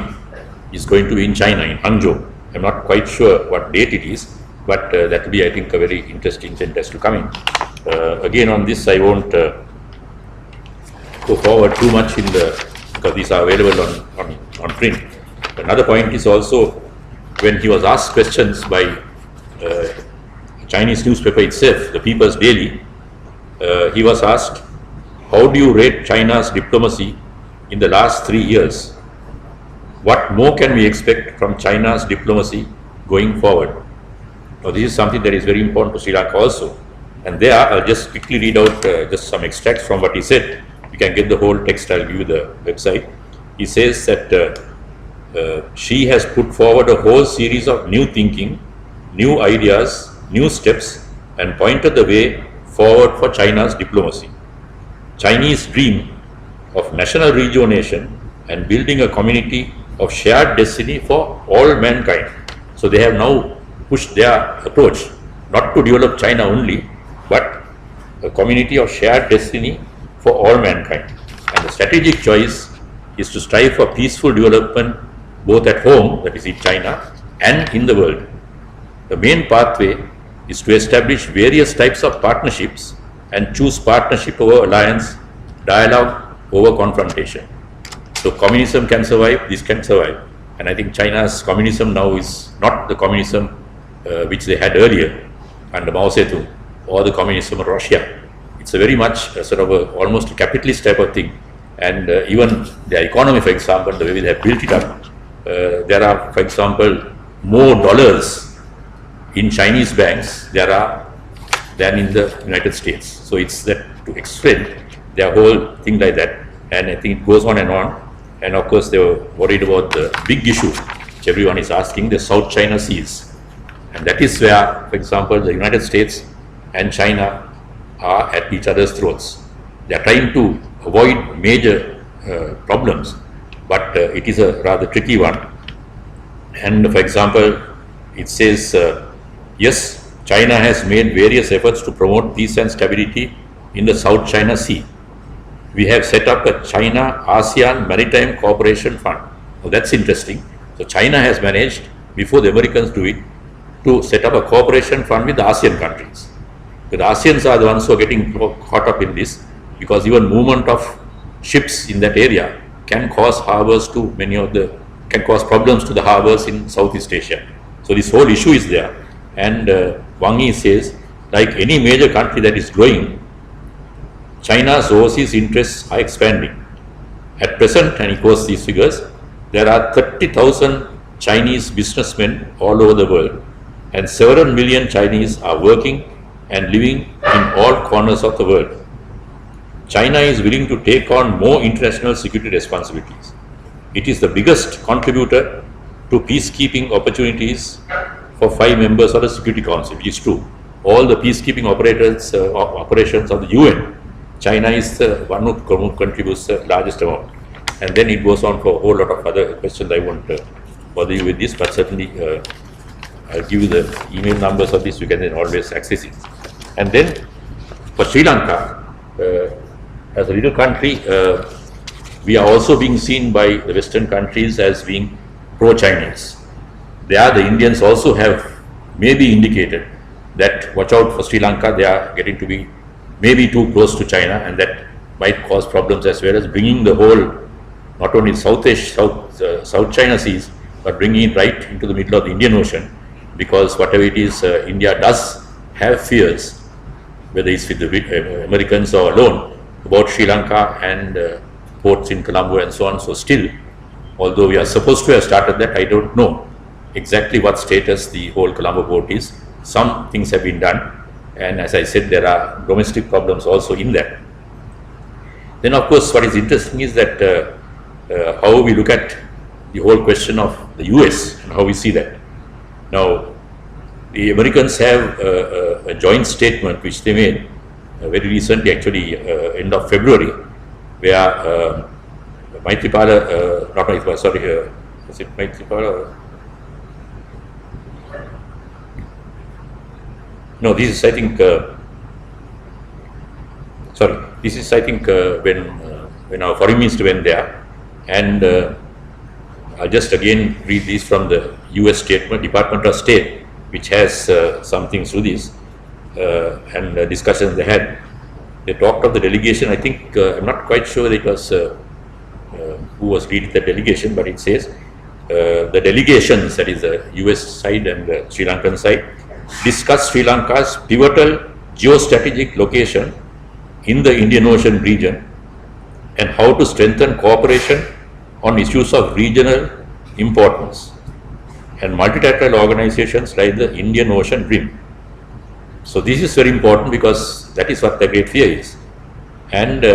Speaker 1: is going to be in China, in Hangzhou. I'm not quite sure what date it is, but that will be, I think, a very interesting sentence to come in. Again, on this, I won't go forward too much in the, because these are available on print. Another point is also, when he was asked questions by Chinese newspaper itself, the People's Daily, he was asked, how do you rate China's diplomacy in the last 3 years? What more can we expect from China's diplomacy going forward? Now, this is something that is very important to Sri Lanka also. And there, I'll just quickly read out just some extracts from what he said. You can get the whole text, I'll give you the website. He says that she has put forward a whole series of new thinking, new ideas, new steps, and pointed the way forward for China's diplomacy. Chinese dream of national rejuvenation and building a community of shared destiny for all mankind. So they have now pushed their approach, not to develop China only, but a community of shared destiny for all mankind. And the strategic choice is to strive for peaceful development both at home, that is in China, and in the world. The main pathway is to establish various types of partnerships and choose partnership over alliance, dialogue over confrontation. So communism can survive, this can survive. And I think China's communism now is not the communism which they had earlier under Mao Zedong, or the communism of Russia. It's a very much sort of almost a capitalist type of thing. And even their economy, for example, the way they have built it up, there are, for example, more dollars in Chinese banks than in the United States. So it's that to explain their whole thing like that. And I think it goes on. And of course, they were worried about the big issue which everyone is asking, the South China Seas. And that is where, for example, the United States and China are at each other's throats. They are trying to avoid major problems, but it is a rather tricky one. And for example, it says, yes, China has made various efforts to promote peace and stability in the South China Sea. We have set up a China-ASEAN Maritime Cooperation Fund. Well, that's interesting. So China has managed, before the Americans do it, to set up a cooperation fund with the ASEAN countries. The ASEANs are the ones who are getting caught up in this, because even movement of ships in that area can cause harbors to can cause problems to the harbors in Southeast Asia. So this whole issue is there. And Wang Yi says, like any major country that is growing, China's overseas interests are expanding. At present, and he quotes these figures, there are 30,000 Chinese businessmen all over the world, and several million Chinese are working and living in all corners of the world. China is willing to take on more international security responsibilities. It is the biggest contributor to peacekeeping opportunities for 5 members of the Security Council, which is true. All the peacekeeping operations of the UN, China is the one who contributes the largest amount. And then it goes on for a whole lot of other questions. I won't bother you with this, but certainly I'll give you the email numbers of this, you can then always access it. And then for Sri Lanka, as a little country, we are also being seen by the Western countries as being pro-Chinese. There, the Indians also have maybe indicated that watch out for Sri Lanka, they are getting to be maybe too close to China, and that might cause problems, as well as bringing the whole, not only South China Seas, but bringing it right into the middle of the Indian Ocean, because whatever it is, India does have fears, whether it's with the Americans or alone, about Sri Lanka and ports in Colombo and so on. So still, although we are supposed to have started that. I don't know exactly what status the whole Colombo port is. Some things have been done, and as I said, there are domestic problems also in that. Then of course what is interesting is that how we look at the whole question of the US and how we see that. Now the Americans have a joint statement which they made very recently, actually end of February, where Maithripala, not Maithripala, sorry, is it Maithripala? No, this is I think, sorry, this is I think when our foreign minister went there, and I'll just again read this from the US statement, Department of State, which has some things to this, and discussions they had. They talked of the delegation. I think, I'm not quite sure it was who was leading the delegation, but it says the delegations, that is the US side and the Sri Lankan side, discussed Sri Lanka's pivotal geostrategic location in the Indian Ocean region and how to strengthen cooperation on issues of regional importance and multilateral organizations like the Indian Ocean Rim. So this is very important because that is what the great fear is. And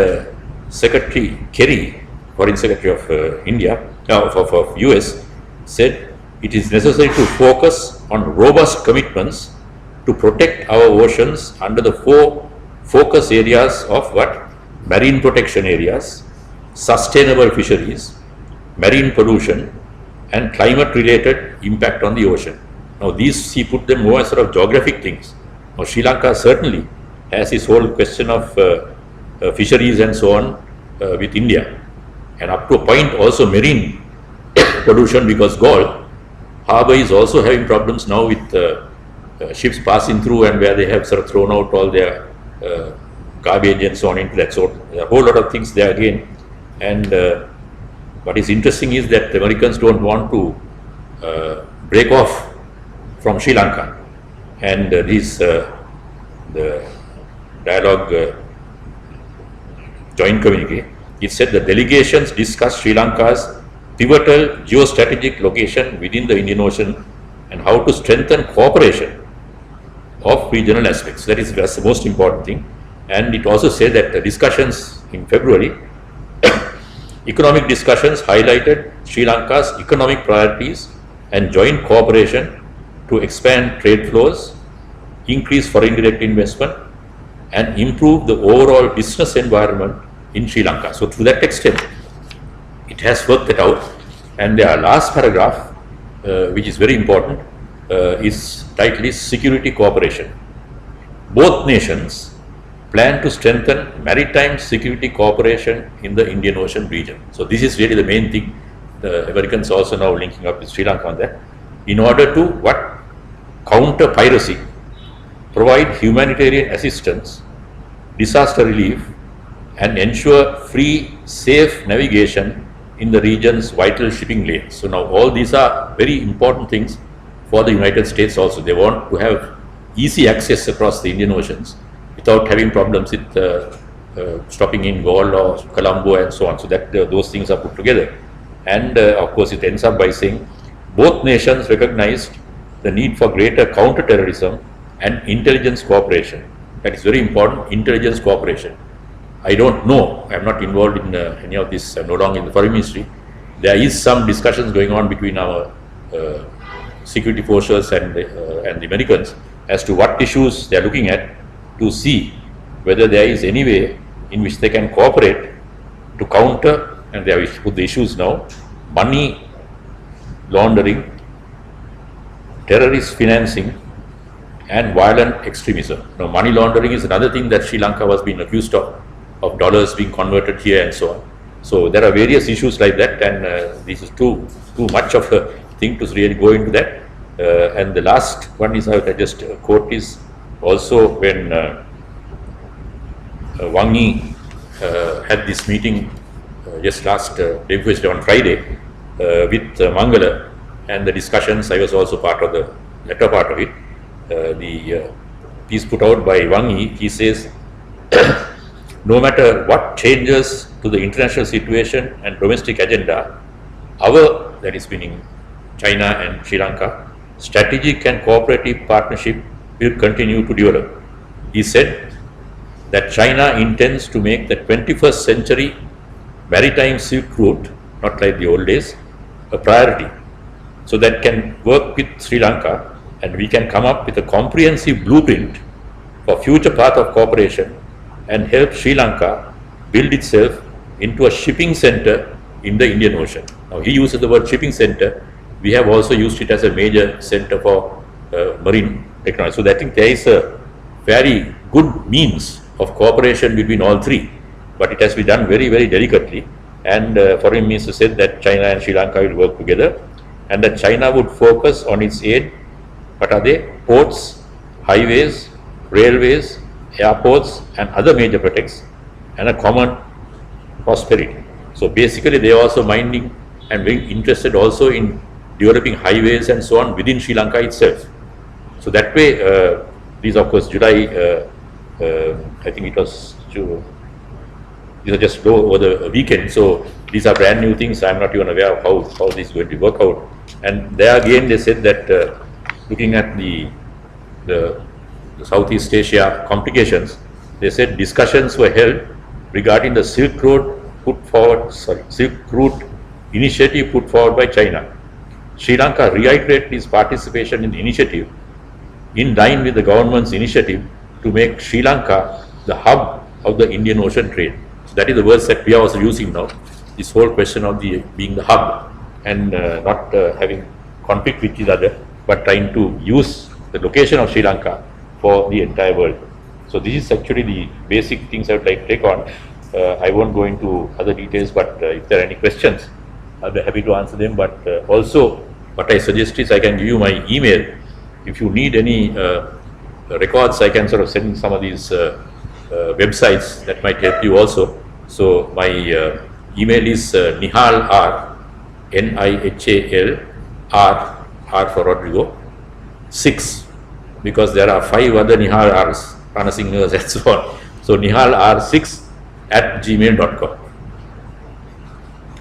Speaker 1: Secretary Kerry, Foreign Secretary of India, of US, said it is necessary to focus on robust commitments to protect our oceans under the 4 focus areas of what? Marine protection areas, sustainable fisheries, marine pollution, and climate related impact on the ocean. Now these, he put them more as sort of geographic things. Now Sri Lanka certainly has this whole question of fisheries and so on with India, and up to a point also marine pollution, because Galle Harbour is also having problems now with ships passing through, and where they have sort of thrown out all their garbage and so on into that. So a whole lot of things there again. And what is interesting is that the Americans don't want to break off from Sri Lanka, and the dialogue joint communique, it said the delegations discussed Sri Lanka's pivotal geostrategic location within the Indian Ocean and how to strengthen cooperation of regional aspects. That's the most important thing. And it also said that the discussions in February, economic discussions highlighted Sri Lanka's economic priorities and joint cooperation to expand trade flows, increase foreign direct investment, and improve the overall business environment in Sri Lanka. So to that extent, it has worked it out. And the last paragraph, which is very important, is titled is Security Cooperation. Both nations plan to strengthen maritime security cooperation in the Indian Ocean region. So this is really the main thing. The Americans also now linking up with Sri Lanka on that, in order to what? Counter piracy, provide humanitarian assistance, disaster relief, and ensure free, safe navigation in the region's vital shipping lanes. So now all these are very important things for the United States also. They want to have easy access across the Indian Oceans without having problems with stopping in Galle or Colombo and so on. So that those things are put together. And of course it ends up by saying both nations recognized the need for greater counter-terrorism and intelligence cooperation. That is very important, intelligence cooperation. I don't know, I am not involved in any of this, I am no longer in the foreign ministry. There is some discussions going on between our security forces and the Americans as to what issues they are looking at, to see whether there is any way in which they can cooperate to counter, and they have put the issues now, money laundering, terrorist financing, and violent extremism. Now money laundering is another thing that Sri Lanka was being accused of dollars being converted here and so on. So there are various issues like that, and this is too much of a thing to really go into that. And the last one is, I just quote, is also when Wang Yi had this meeting just last day on Friday with Mangala, and the discussions, I was also part of the latter part of it. The piece put out by Wang Yi, he says, no matter what changes to the international situation and domestic agenda, our, that is meaning China and Sri Lanka, strategic and cooperative partnership will continue to develop. He said that China intends to make the 21st century maritime Silk Route, not like the old days, a priority, so that can work with Sri Lanka and we can come up with a comprehensive blueprint for future path of cooperation and help Sri Lanka build itself into a shipping center in the Indian Ocean. Now he uses the word shipping center. We have also used it as a major center for marine technology. So I think there is a very good means of cooperation between all three, but it has to be done very, very delicately. And Foreign Minister said that China and Sri Lanka will work together, and that China would focus on its aid. What are they? Ports, highways, railways, airports, and other major projects, and a common prosperity. So basically, they are also minding and very interested also in developing highways and so on within Sri Lanka itself. So that way, these of course July, I think it was these are just over the weekend. So these are brand new things. I'm not even aware of how this is going to work out. And there again, they said that looking at the Southeast Asia complications, they said discussions were held regarding the Silk Route initiative put forward by China. Sri Lanka reiterated its participation in the initiative in line with the government's initiative to make Sri Lanka the hub of the Indian Ocean trade. So that is the words that we are also using now. This whole question of being the hub and not having conflict with each other, but trying to use the location of Sri Lanka for the entire world. So this is actually the basic things I would like to take on. I won't go into other details, but if there are any questions, I'll be happy to answer them. But also, what I suggest is I can give you my email. If you need any records, I can sort of send some of these websites that might help you also. So my email is Nihal R, Nihal R for Rodrigo, 6, because there are 5 other Nihal R's, Rana Singhas and so on. So Nihal R6 at gmail.com.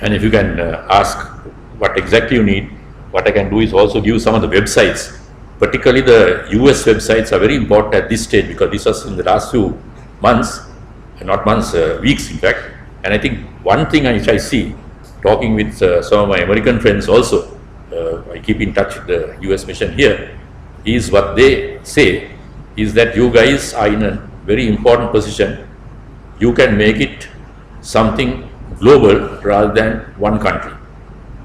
Speaker 1: And if you can ask what exactly you need, what I can do is also give some of the websites. Particularly the US websites are very important at this stage, because this was in the last few months, not months, weeks in fact. And I think one thing which I see, talking with some of my American friends also, I keep in touch with the US mission here, is what they say is that you guys are in a very important position. You can make it something global rather than one country.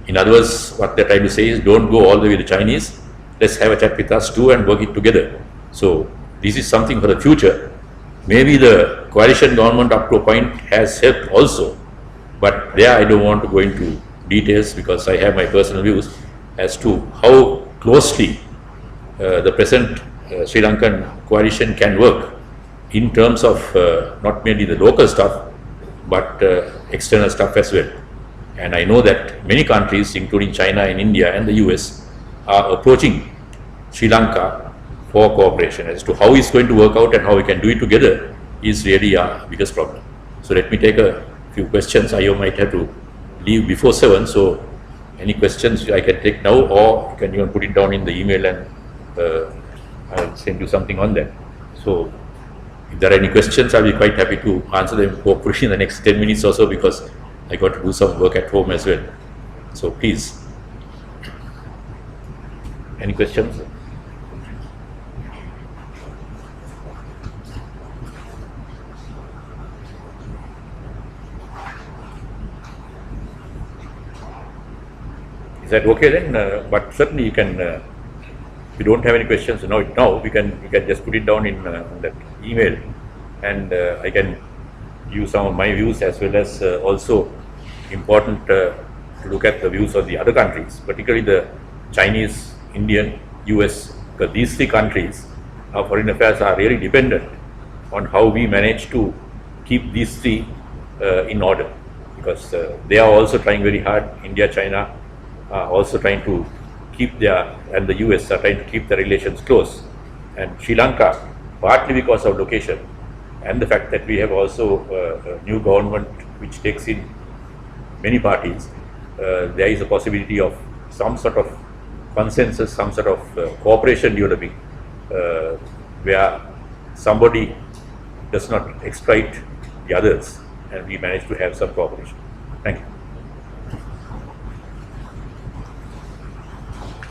Speaker 1: In other words, what they're trying to say is don't go all the way to Chinese, let's have a chat with us too and work it together. So this is something for the future. Maybe the coalition government up to a point has helped also, but there I don't want to go into details because I have my personal views as to how closely the present Sri Lankan coalition can work in terms of not merely the local stuff, but external stuff as well. And I know that many countries, including China and India and the US, are approaching Sri Lanka for cooperation. As to how it's going to work out and how we can do it together is really our biggest problem. So let me take a few questions. I might have to leave before 7, so any questions I can take now, or you can even put it down in the email and I'll send you something on that. So if there are any questions, I'll be quite happy to answer them hopefully in the next 10 minutes or so, because I got to do some work at home as well. So please, any questions? Is that okay then? But certainly you can, if you don't have any questions now, we can just put it down in that email, and I can use some of my views as well as also important to look at the views of the other countries, particularly the Chinese, Indian, US, because these 3 countries, our foreign affairs are really dependent on how we manage to keep these 3 in order, because they are also trying very hard. India, China are also trying to keep their, and the US are trying to keep the relations close. And Sri Lanka, partly because of location and the fact that we have also a new government which takes in many parties, there is a possibility of some sort of consensus, some sort of cooperation developing, where somebody does not exploit the others, and we manage to have some cooperation. Thank you.